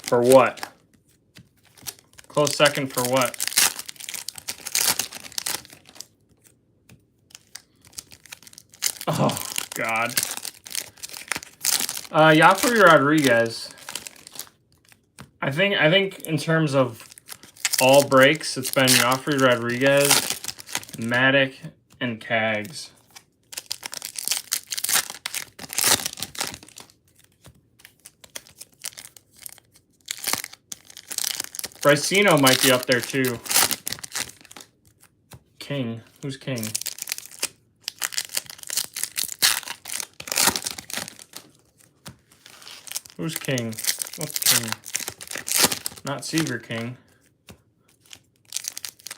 Speaker 1: For what? Close second for what? Oh, God. Yafuri Rodriguez. I think in terms of all breaks, it's been Yafuri Rodriguez, Matic, and Cags. Bricino might be up there too. King. Who's King? Who's King? What's King? Not Seaver King.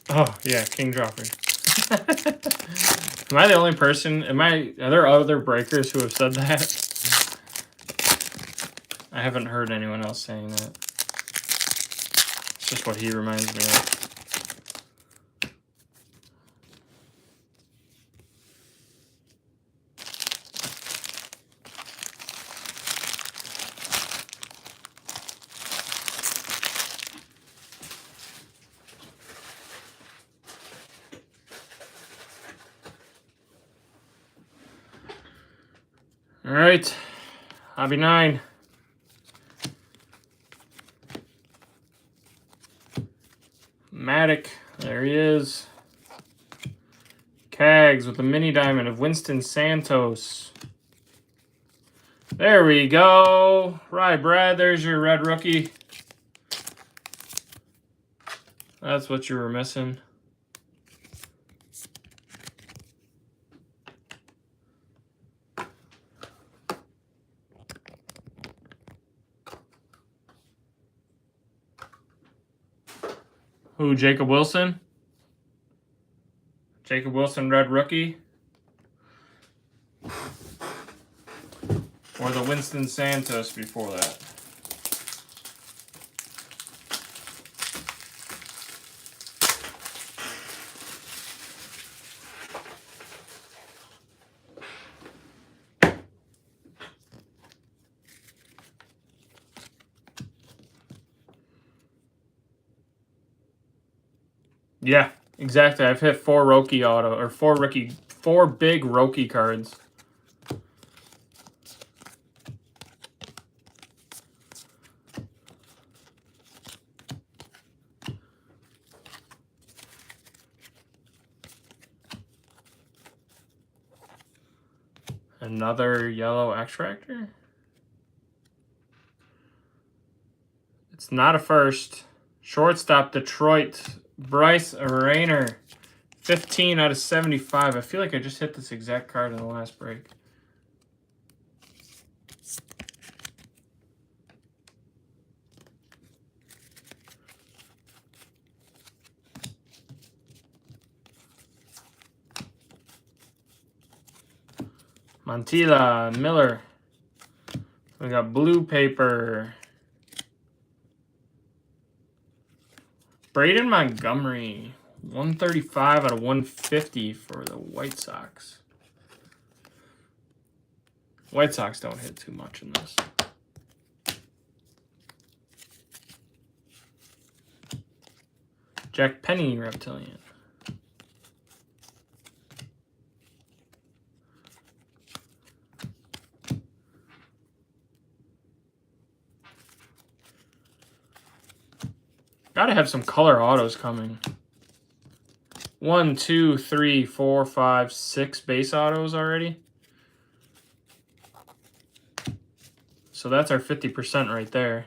Speaker 1: Oh, yeah, King Joffrey. Am I the only person? Are there other breakers who have said that? I haven't heard anyone else saying that. It's just what he reminds me of. All right, hobby 9. Matic, there he is. Cags with a mini diamond of Winston Santos. There we go. Right, Brad, there's your red rookie. That's what you were missing. Who, Jacob Wilson? Jacob Wilson, red rookie. Or the Winston Santos before that. Yeah, exactly. I've hit 4 Roki auto, or 4 big Roki cards. Another yellow extractor? It's not a first. Shortstop, Detroit, Bryce Rayner. 15 out of 75. I feel like I just hit this exact card in the last break. Montilla, Miller. We got blue paper. Braden Montgomery. 135 out of 150 for the White Sox. White Sox don't hit too much in this. Jack Penny, Reptilian. Gotta have some color autos coming. 1, 2, 3, 4, 5, 6 base autos already. So that's our 50% right there.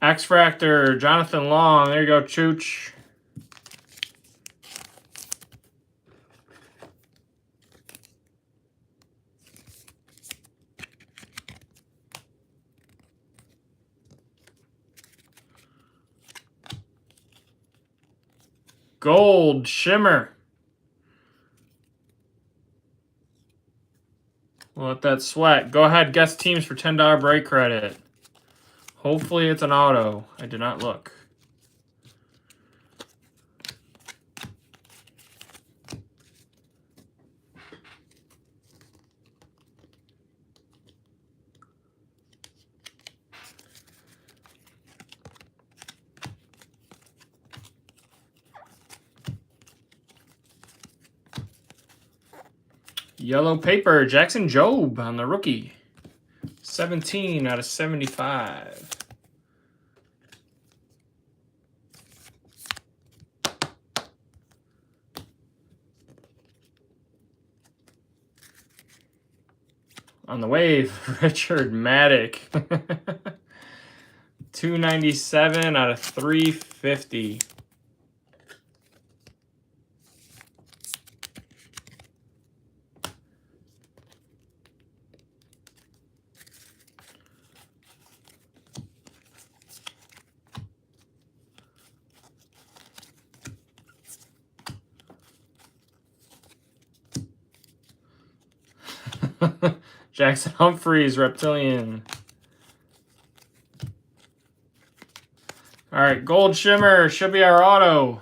Speaker 1: X-Fractor, Jonathan Long. There you go, Chooch. Gold Shimmer. We'll let that sweat. Go ahead, guess teams for $10 break credit. Hopefully it's an auto. I did not look. Yellow paper, Jackson Jobe on the rookie. 17 out of 75. On the wave, Richard Maddock. 297 out of 350. Jackson Humphreys, Reptilian. All right, Gold Shimmer should be our auto.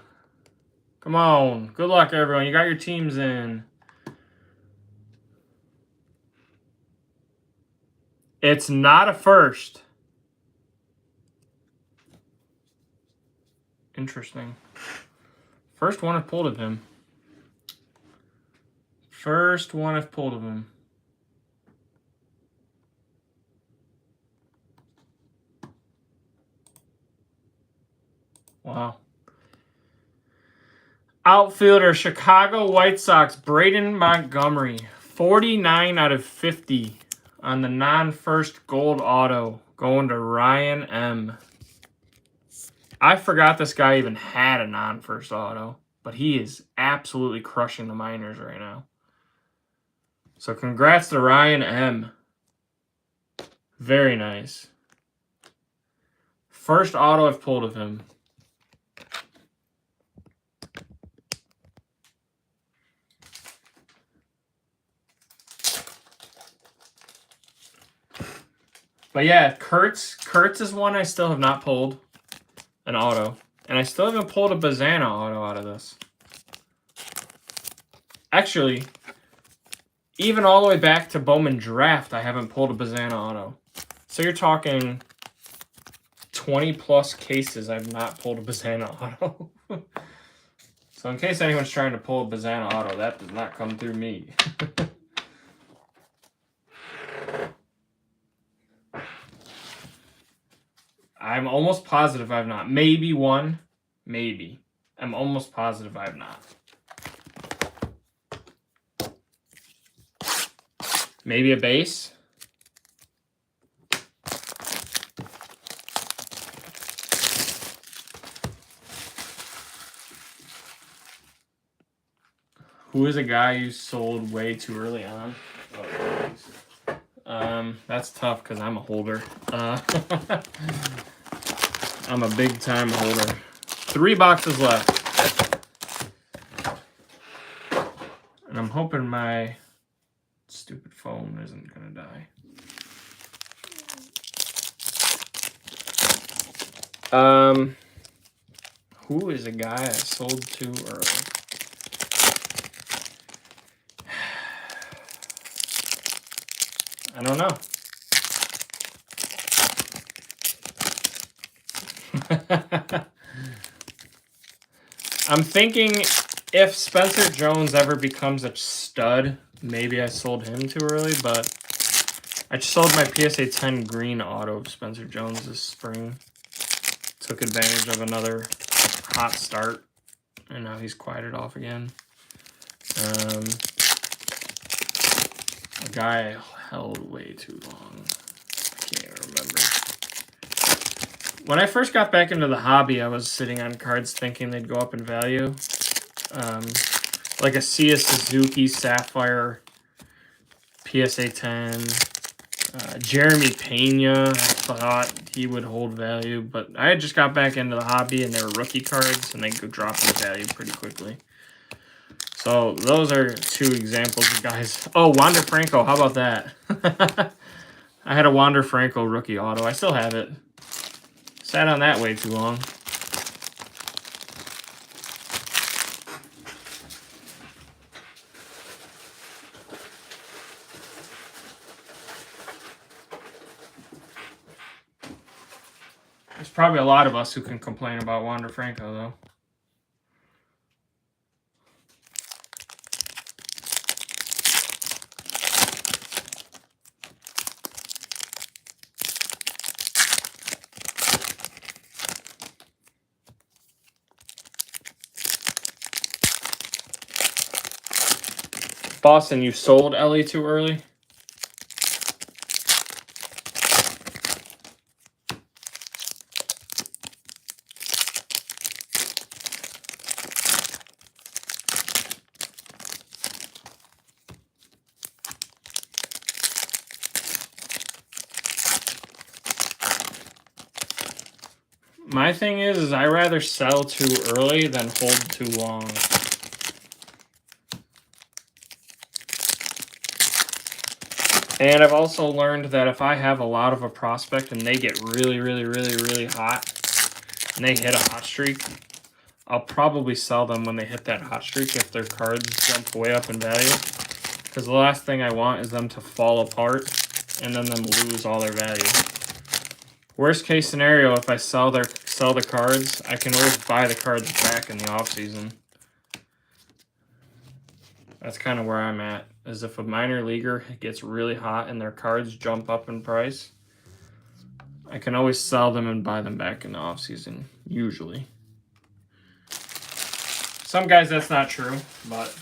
Speaker 1: Come on. Good luck, everyone. You got your teams in. It's not a first. Interesting. First one I've pulled of him. First one I've pulled of him. Wow. Outfielder, Chicago White Sox, Braden Montgomery. 49 out of 50 on the non-first gold auto. Going to Ryan M. I forgot this guy even had a non-first auto. But he is absolutely crushing the minors right now. So congrats to Ryan M. Very nice. First auto I've pulled of him. But yeah, Kurtz is one I still have not pulled an auto. And I still haven't pulled a Bazana auto out of this. Actually, even all the way back to Bowman Draft, I haven't pulled a Bazana auto. So you're talking 20 plus cases I've not pulled a Bazana auto. So in case anyone's trying to pull a Bazana auto, that does not come through me. I'm almost positive I've not. Maybe one. Maybe. I'm almost positive I've not. Maybe a base. Who is a guy you sold way too early on? That's tough because I'm a holder. I'm a big time holder. 3 boxes left. And I'm hoping my stupid phone isn't going to die. Who is a guy I sold too early? I don't know. I'm thinking if Spencer Jones ever becomes a stud, maybe I sold him too early, but I just sold my PSA 10 green auto of Spencer Jones this spring. Took advantage of another hot start, and now he's quieted off again. A guy I held way too long. I can't remember. When I first got back into the hobby, I was sitting on cards thinking they'd go up in value. Like a Sia Suzuki Sapphire PSA 10. Jeremy Pena, I thought he would hold value, but I had just got back into the hobby and they were rookie cards and they could drop in value pretty quickly. So those are 2 examples of guys. Oh, Wander Franco, how about that? I had a Wander Franco rookie auto. I still have it. Sat on that way too long. There's probably a lot of us who can complain about Wander Franco, though. Boston, you sold Ellie too early? My thing is I rather sell too early than hold too long. And I've also learned that if I have a lot of a prospect and they get really hot, and they hit a hot streak, I'll probably sell them when they hit that hot streak if their cards jump way up in value. Because the last thing I want is them to fall apart and then them lose all their value. Worst case scenario, if I sell the cards, I can always buy the cards back in the off season. That's kind of where I'm at. Is if a minor leaguer gets really hot and their cards jump up in price, I can always sell them and buy them back in the off season, usually. Some guys, that's not true, but...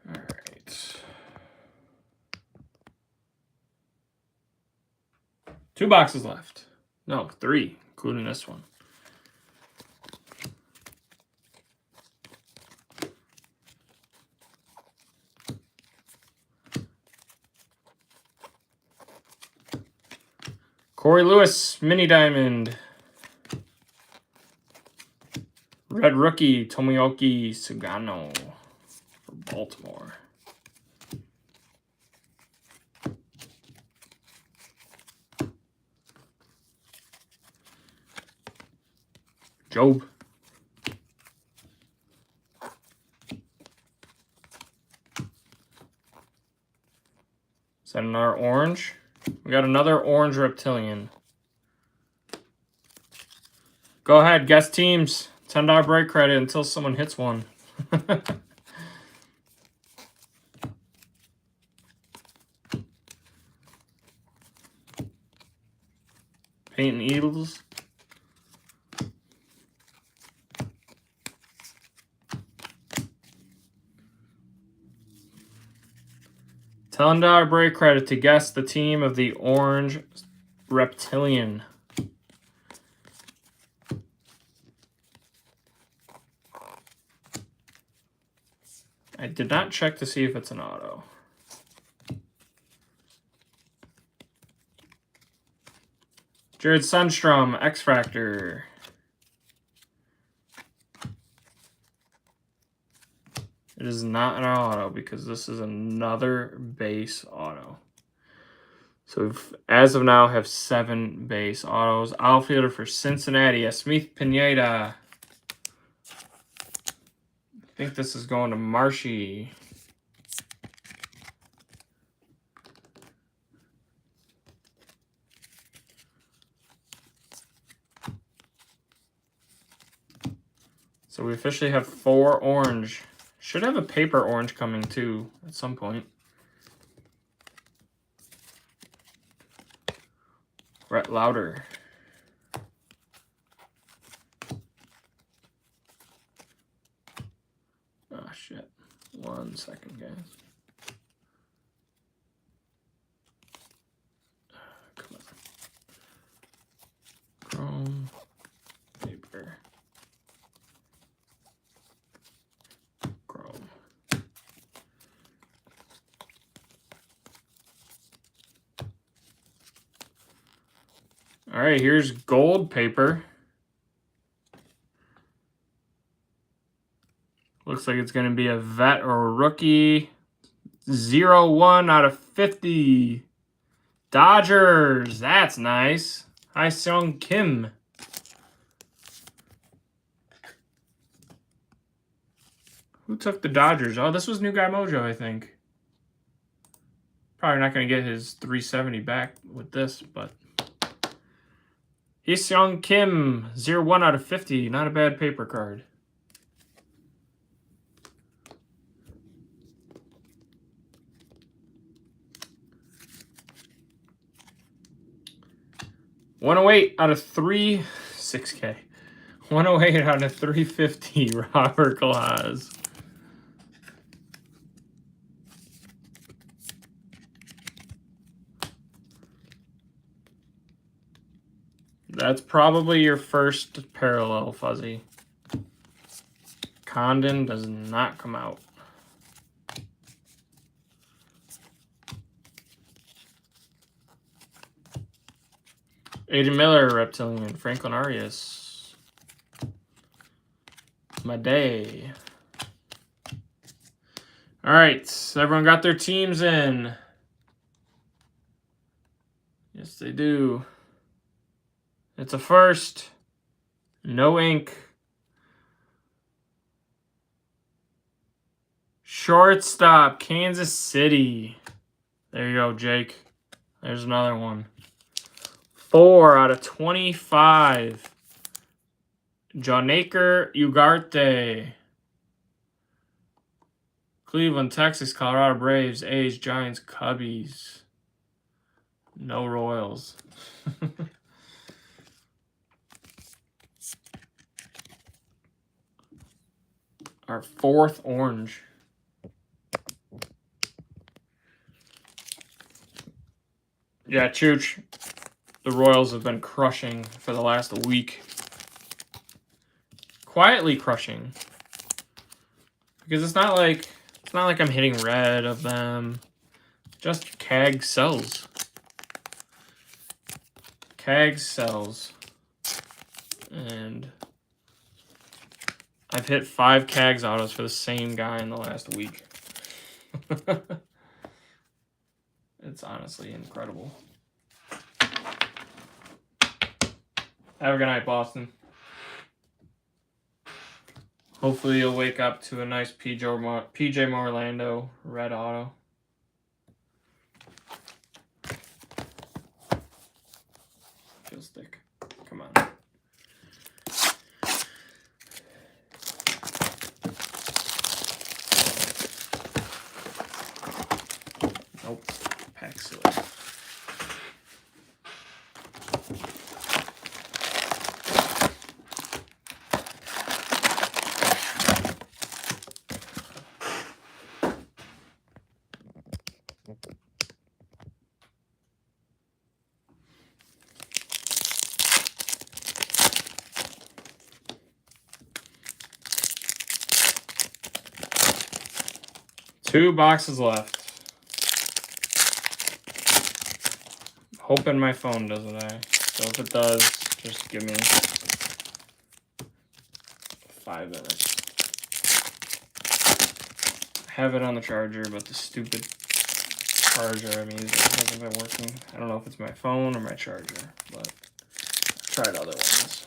Speaker 1: Alright. 2 boxes left. No, 3, including this one. Corey Lewis, Mini Diamond. Red Rookie, Tomoyoki Sugano for Baltimore. Job. Is that another orange? We got another orange reptilian. Go ahead, guess teams. $10 break credit until someone hits one. Painting Eagles. $10 break credit to guess the team of the orange reptilian. I did not check to see if it's an auto. Jared Sundstrom, X Factor. It is not an auto because this is another base auto. So we've, as of now, have 7 base autos. Outfielder for Cincinnati, Smith Pineda. I think this is going to Marshy. So we officially have 4 orange. Should have a paper orange coming too at some point. Brett Lauder. Oh shit. 1 second, guys. Come on. Chrome. Paper. Chrome. All right, here's gold paper. Looks like it's going to be a vet or a rookie. 0-1 out of 50. Dodgers. That's nice. Hye-Seong Kim. Who took the Dodgers? Oh, this was New Guy Mojo, I think. Probably not going to get his 370 back with this, but... Hye-Seong Kim. 0-1 out of 50. Not a bad paper card. $108 out of 6K. 108 out of 350, Robert Glass. That's probably your first parallel, Fuzzy. Condon does not come out. Aiden Miller, Reptilian. Franklin Arias. Madej. All right, everyone got their teams in. Yes, they do. It's a first. No ink. Shortstop, Kansas City. There you go, Jake. There's another one. 4 out of 25. John Aker Ugarte. Cleveland, Texas, Colorado Braves, A's, Giants, Cubbies. No Royals. Our fourth orange. Yeah, Chooch. The Royals have been crushing for the last week. Quietly crushing. Because it's not like I'm hitting red of them. Just CAG sells. CAG sells. And I've hit 5 CAGs autos for the same guy in the last week. It's honestly incredible. Have a good night, Boston. Hopefully you'll wake up to a nice PJ Morlando red auto. Feels thick. Come on. Nope. Pack seal. Two boxes left. Hoping my phone doesn't die. So if it does, just give me 5 minutes. I have it on the charger, but the stupid charger I'm using hasn't been working. I don't know if it's my phone or my charger, but I've tried other ones.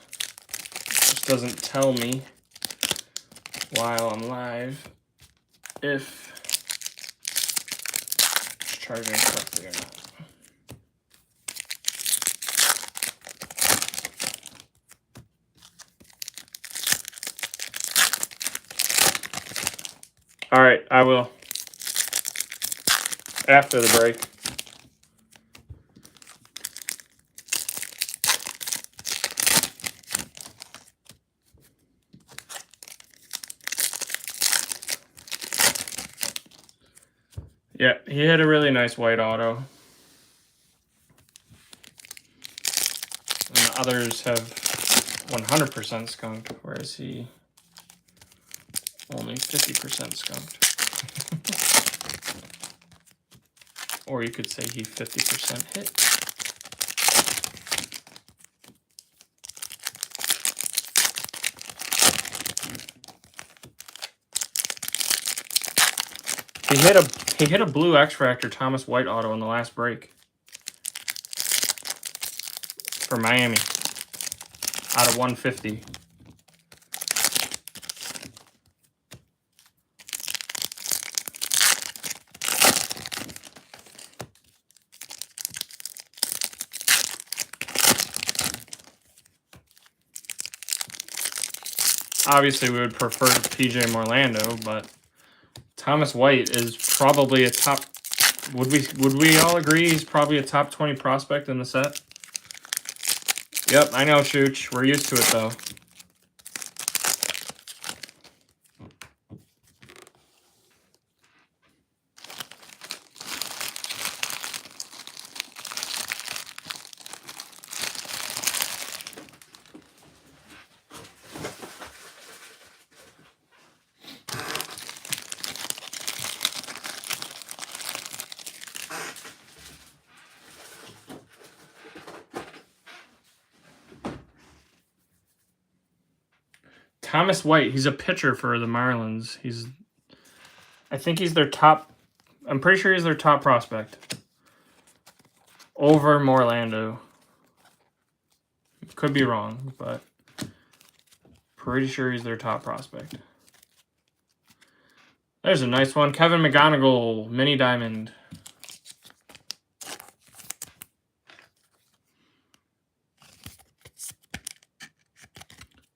Speaker 1: It just doesn't tell me while I'm live if it's charging correctly or not. All right, I will. After the break. Yeah, he had a really nice white auto. And the others have 100% skunked, whereas he only 50% skunked. Or you could say he 50% hit. He hit a blue X-Fractor Thomas White auto in the last break. For Miami. Out of 150. Obviously, we would prefer PJ Morlando, but Thomas White is probably a top. Would we all agree he's probably a top 20 prospect in the set? Yep, I know, Shooch. We're used to it though. Thomas White, he's a pitcher for the Marlins. I think he's their top. I'm pretty sure he's their top prospect. Over Morlando. Could be wrong, but pretty sure he's their top prospect. There's a nice one. Kevin McGonigal, mini diamond.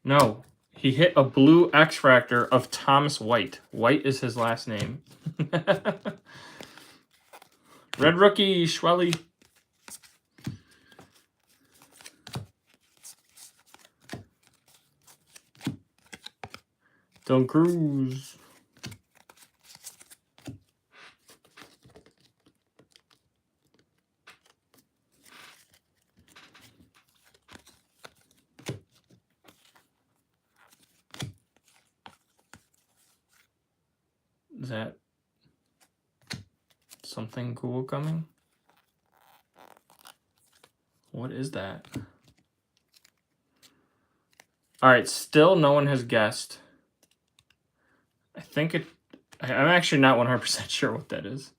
Speaker 1: No. He hit a blue X-Fractor of Thomas White. White is his last name. Red rookie, Schwelly. Don't Cruz. Is that something cool coming? What is that? All right, still no one has guessed. I think it... I'm actually not 100% sure what that is.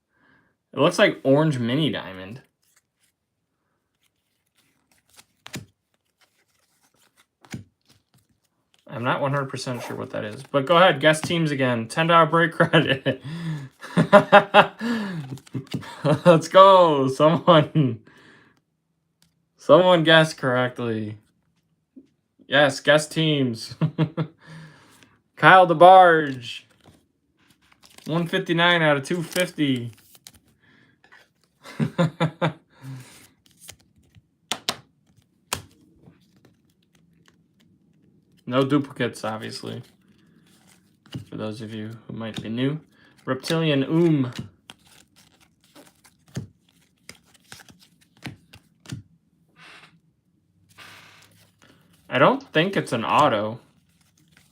Speaker 1: It looks like orange mini diamond. I'm not 100% sure what that is. But go ahead, guess teams again. $10 break credit. Let's go. Someone guessed correctly. Yes, guess teams. Kyle DeBarge. 159 out of 250. No duplicates, obviously. For those of you who might be new. Reptilian I don't think it's an auto.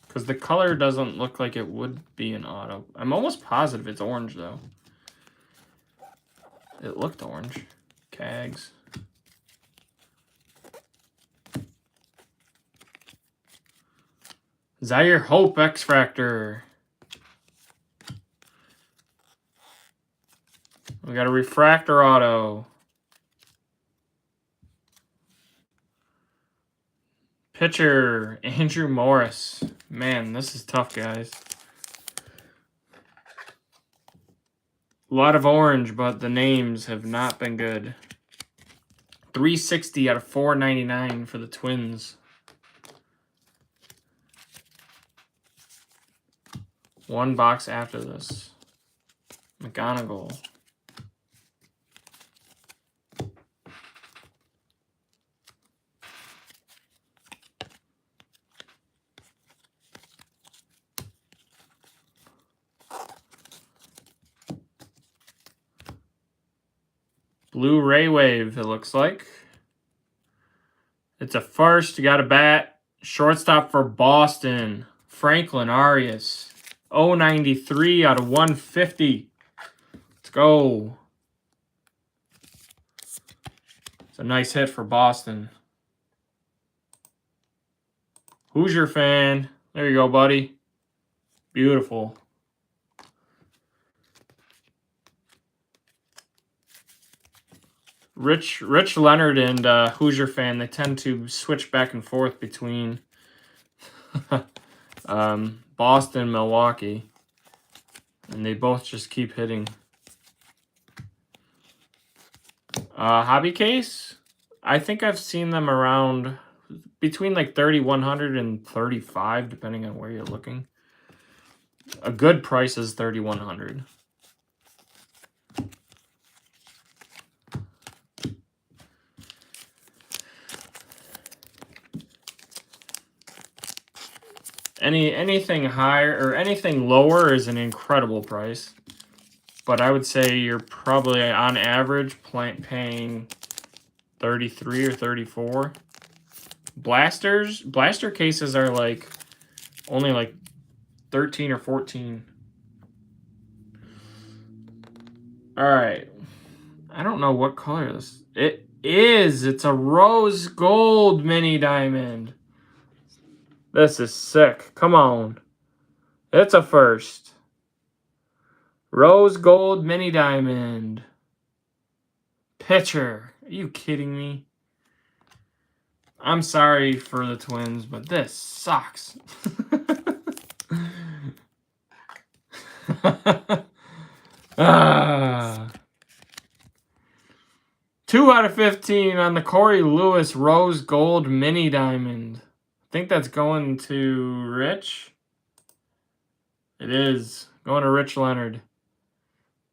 Speaker 1: Because the color doesn't look like it would be an auto. I'm almost positive it's orange, though. It looked orange. Cags. Zaire Hope X-Fractor. We got a refractor auto. Pitcher, Andrew Morris. Man, this is tough, guys. A lot of orange, but the names have not been good. 360 out of 499 for the Twins. One box after this. McGonigal. Blue Ray Wave, it looks like. It's a first. You got a bat. Shortstop for Boston. Franklin Arias. 093 out of 150. Let's go. It's a nice hit for Boston. Hoosier fan. There you go, buddy. Beautiful. Rich Leonard and Hoosier fan, they tend to switch back and forth between Boston and Milwaukee. And they both just keep hitting. Hobby case? I think I've seen them around between like 3,100 and 35, depending on where you're looking. A good price is 3,100. Anything higher or anything lower is an incredible price. But I would say you're probably on average paying 33 or 34. Blaster cases are like only like 13 or 14. All right. I don't know what color this is. It's a rose gold mini diamond. This is sick. Come on. It's a first. Rose gold mini diamond. Pitcher. Are you kidding me? I'm sorry for the Twins, but this sucks. Ah. 2 out of 15 on the Corey Lewis Rose Gold Mini Diamond. I think that's going to Rich. It is. Going to Rich Leonard.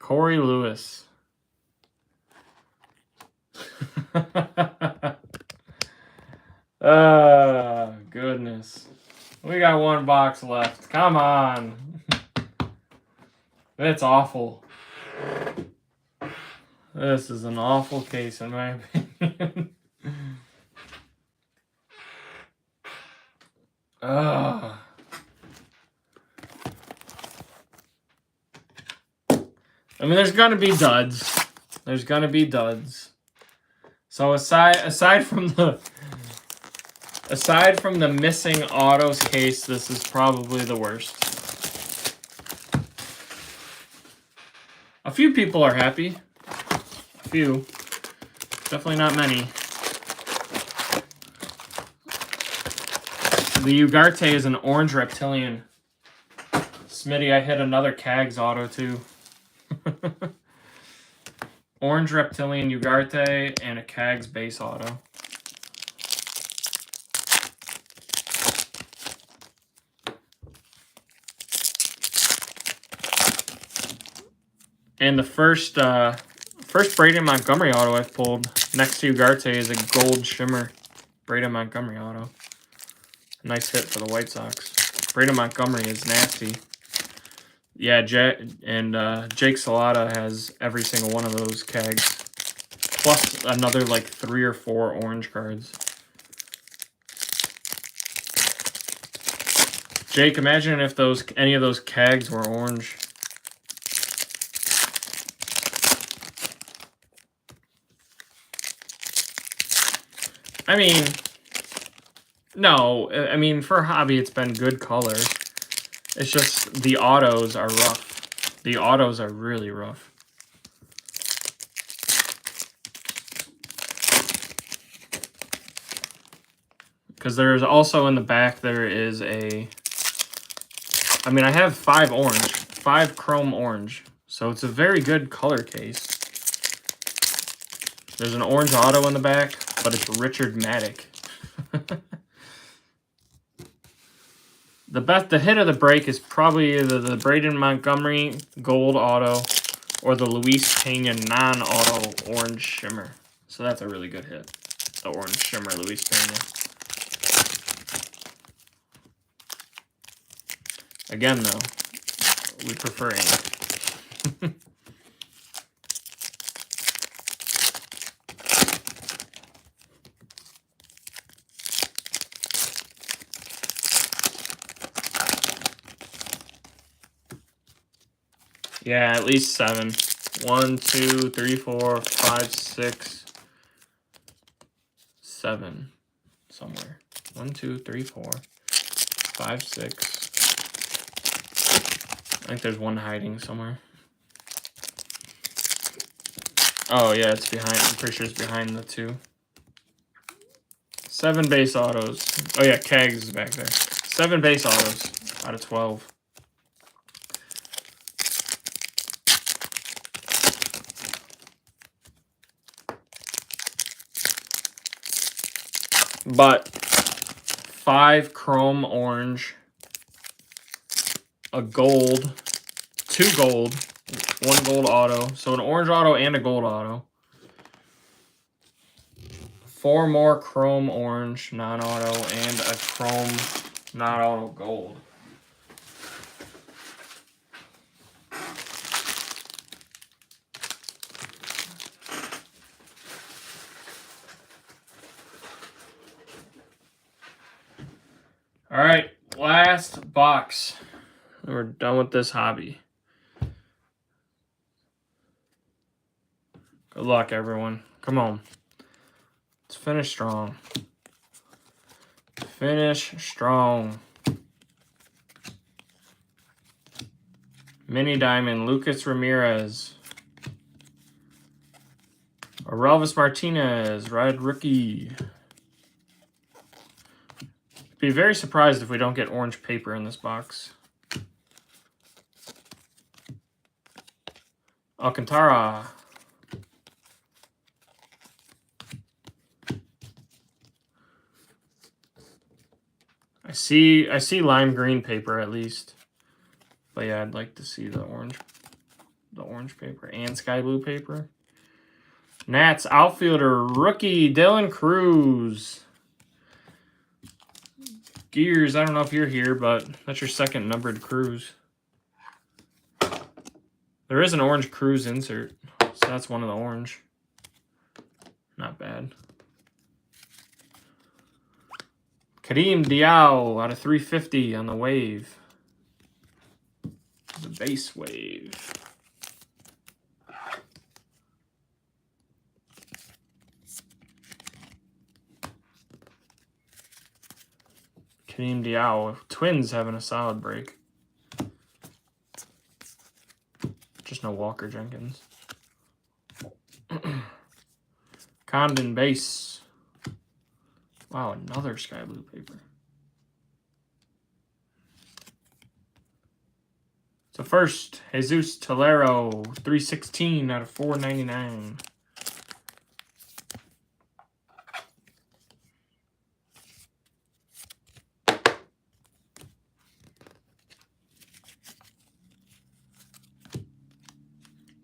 Speaker 1: Corey Lewis. Goodness. We got one box left. Come on. It's awful. This is an awful case in my opinion. I mean, there's gonna be duds. There's gonna be duds. So aside from the missing autos case, this is probably the worst. A few people are happy. A few. Definitely not many. The Ugarte is an orange reptilian. Smitty, I hit another Cags auto too. Orange reptilian Ugarte and a Cags base auto. And the first Braden Montgomery auto I've pulled next to Ugarte is a gold shimmer Braden Montgomery auto. Nice hit for the White Sox. Braden Montgomery is nasty. Yeah, Jake Salata has every single one of those Cags. Plus another like 3 or 4 orange cards. Jake, imagine if any of those Cags were orange. I mean, no. I mean, for hobby, it's been good color. It's just the autos are rough. The autos are really rough. Because there's also in the back, there is a... I mean, I have 5 orange. 5 chrome orange. So it's a very good color case. There's an orange auto in the back, but it's Richard Maddock. The hit of the break is probably either the Braden Montgomery gold auto or the Luis Pena non-auto orange shimmer. So that's a really good hit. The orange shimmer Luis Pena. Again, though, we prefer ink. Yeah, at least 7. 1, 2, 3, 4, 5, 6, 7. Somewhere. 1, 2, 3, 4, 5, 6. I think there's one hiding somewhere. Oh, yeah, it's behind. I'm pretty sure it's behind the 2. 7 base autos. Oh, yeah, Cags is back there. 7 base autos out of 12. But 5 chrome orange, a gold, 2 gold, 1 gold auto. So an orange auto and a gold auto. 4 more chrome orange non-auto and a chrome non-auto gold. All right, last box. We're done with this hobby. Good luck, everyone. Come on. Let's finish strong. Finish strong. Mini Diamond, Lucas Ramirez. Orelvis Martinez, red rookie. Be very surprised if we don't get orange paper in this box. Alcantara. I see lime green paper at least. But yeah, I'd like to see the orange. the orange paper and sky blue paper. Nats outfielder rookie Dylan Cruz. Gears, I don't know if you're here, but that's your second numbered Cruz. There is an orange Cruz insert, so that's one of the orange. Not bad. Kareem Diao out of 350 on the wave. The base wave. Kareem Diao. Twins having a solid break. Just no Walker Jenkins. Condon base. Wow, another sky blue paper. So first, Jesus Tolero, 316 out of 499.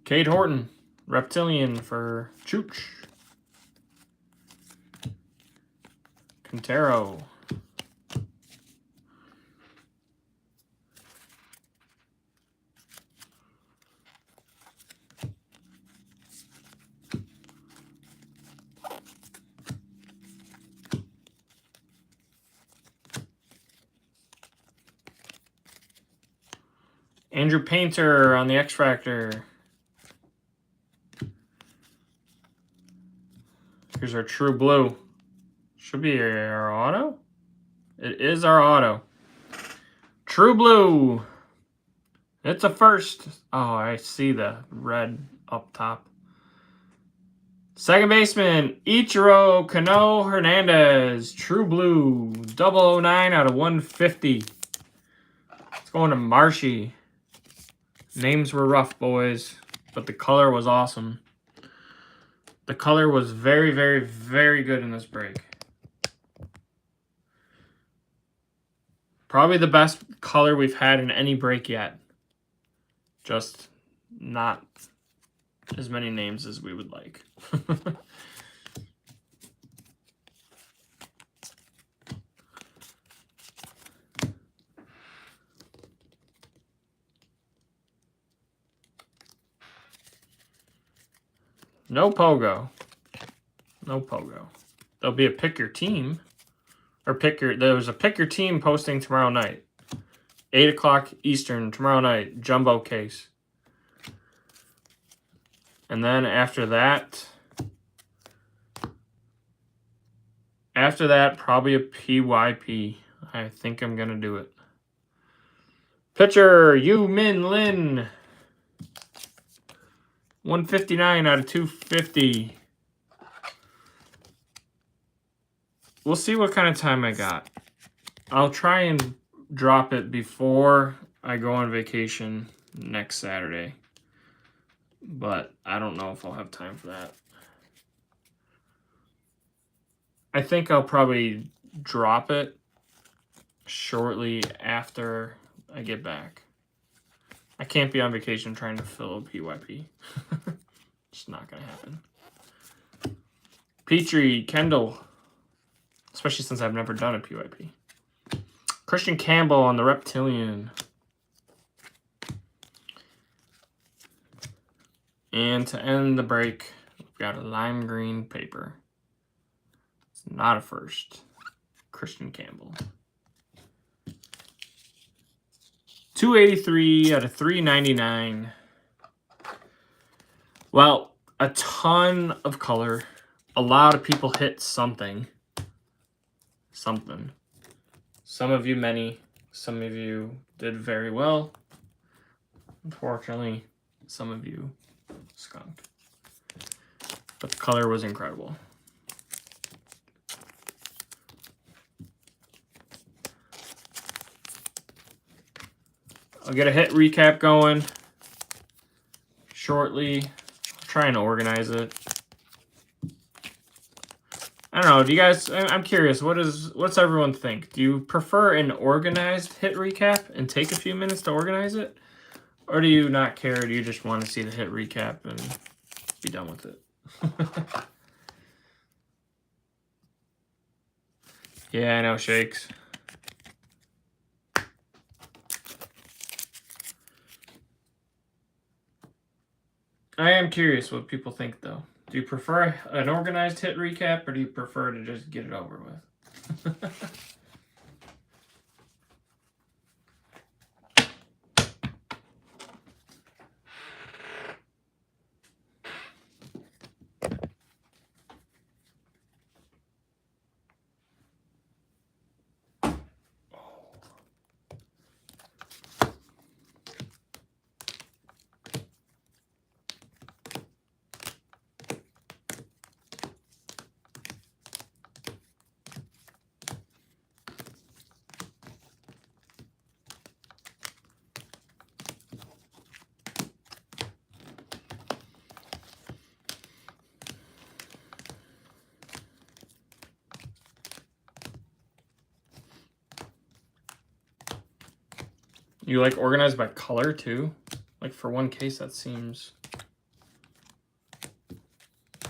Speaker 1: Cade Horton, Reptilian for Chooch. Quintero. Andrew Painter on the X Factor. Here's our True Blue. Should be our auto. It is our auto. True Blue. It's a first. Oh, I see the red up top. Second baseman, Ichiro Kano Hernandez. True Blue. 009 out of 150. It's going to Marshy. Names were rough, boys, but the color was awesome. The color was very, very, very good in this break. Probably the best color we've had in any break yet. Just not as many names as we would like. No Pogo. No Pogo. There'll be a pick your team. Or there's a pick your team posting tomorrow night. 8 o'clock Eastern tomorrow night. Jumbo case. And then after that, probably a PYP. I think I'm going to do it. Pitcher, Yu Min Lin. 159 out of 250. We'll see what kind of time I got. I'll try and drop it before I go on vacation next Saturday. But I don't know if I'll have time for that. I think I'll probably drop it shortly after I get back. I can't be on vacation trying to fill a PYP. It's not going to happen. Petrie, Kendall. Especially since I've never done a PYP. Christian Campbell on the Reptilian. And to end the break, we've got a lime green paper. It's not a first. Christian Campbell. 283 out of 399. Well, a ton of color. A lot of people hit something. Something. Some of you, many. Some of you did very well. Unfortunately, some of you skunked. But the color was incredible. I'll get a hit recap going shortly. I'll try and organize it. I don't know. Do you guys? I'm curious. What's everyone think? Do you prefer an organized hit recap and take a few minutes to organize it, Or do you not care? Do you just want to see the hit recap and be done with it? Yeah, I know, Shakes. I am curious what people think, though. Do you prefer an organized hit recap, or do you prefer to just get it over with? You like organized by color too? Like for one case, that seems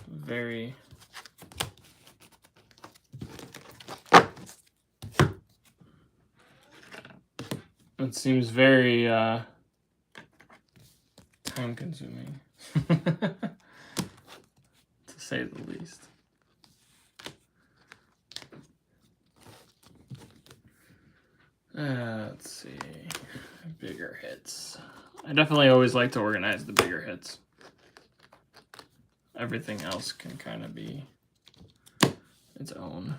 Speaker 1: very... It seems very time consuming, to say the least. Let's see. Bigger hits. I definitely always like to organize the bigger hits. Everything else can kind of be its own.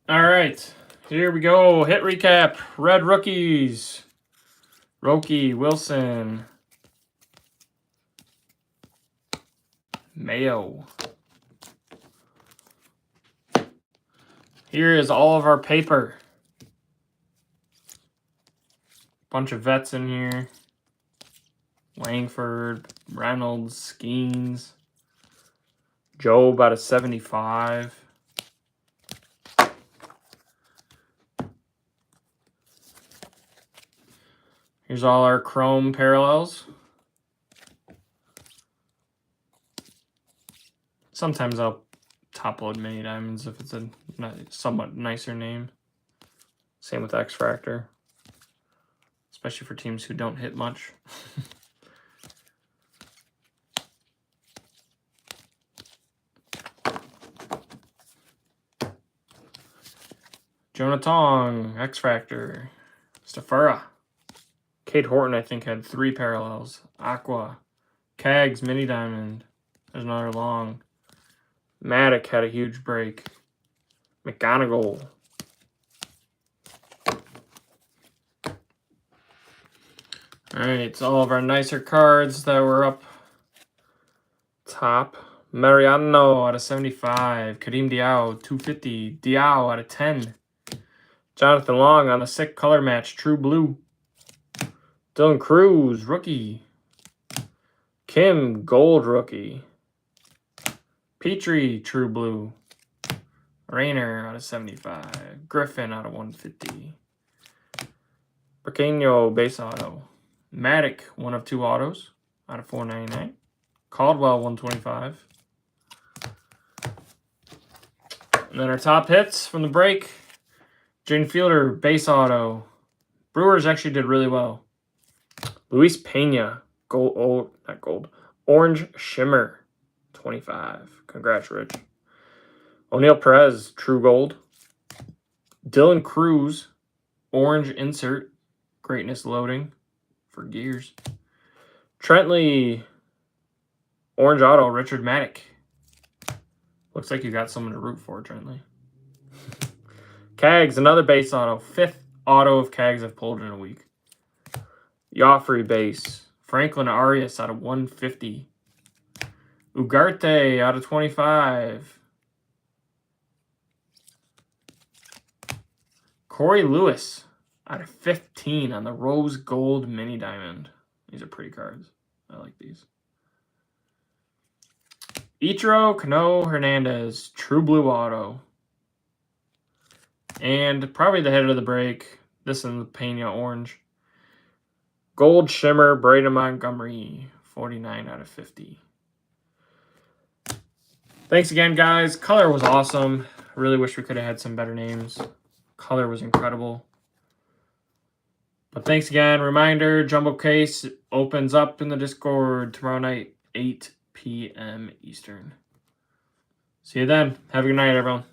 Speaker 1: All right, here we go. Hit recap. Red rookies. Roki, Wilson, Mayo. Here is all of our paper. Bunch of vets in here. Langford, Reynolds, Skeens. Joe about a 75. Here's all our chrome parallels. Sometimes I'll top load mini diamonds if it's a somewhat nicer name. Same with X-Fractor, especially for teams who don't hit much. Jonathan, X-Fractor, Stafura. Kate Horton, I think, had 3 parallels. Aqua. Cags, Mini Diamond. There's another long. Matic had a huge break. McGonagall. Alright, it's all of our nicer cards that were up top. Mariano out of 75. Kareem Diao, 250. Diao out of 10. Jonathan Long on the sick color match, True Blue. Dylan Cruz, rookie. Kim, gold rookie. Petrie, True Blue. Rayner out of 75. Griffin out of 150. Pequeño, base auto. Matic, 1 of 2 autos out of 499. Caldwell, 125. And then our top hits from the break. Jane Fielder, base auto. Brewers actually did really well. Luis Pena, Orange Shimmer, 25. Congrats, Rich. O'Neal Perez, True Gold. Dylan Cruz, Orange Insert, Greatness Loading for Gears. Trentley, Orange Auto, Richard Matic. Looks like you got someone to root for, Trentley. Cags, another base auto. 5th auto of Cags I've pulled in a week. Joffrey base, Franklin Arias out of 150. Ugarte out of 25. Corey Lewis out of 15 on the Rose Gold Mini Diamond. These are pretty cards. I like these. Ichiro Cano Hernandez, True Blue Auto. And probably the head of the break. This is the Pena Orange. Gold Shimmer, Braden Montgomery, 49 out of 50. Thanks again, guys. Color was awesome. I really wish we could have had some better names. Color was incredible. But thanks again. Reminder, Jumbo Case opens up in the Discord tomorrow night, 8 p.m. Eastern. See you then. Have a good night, everyone.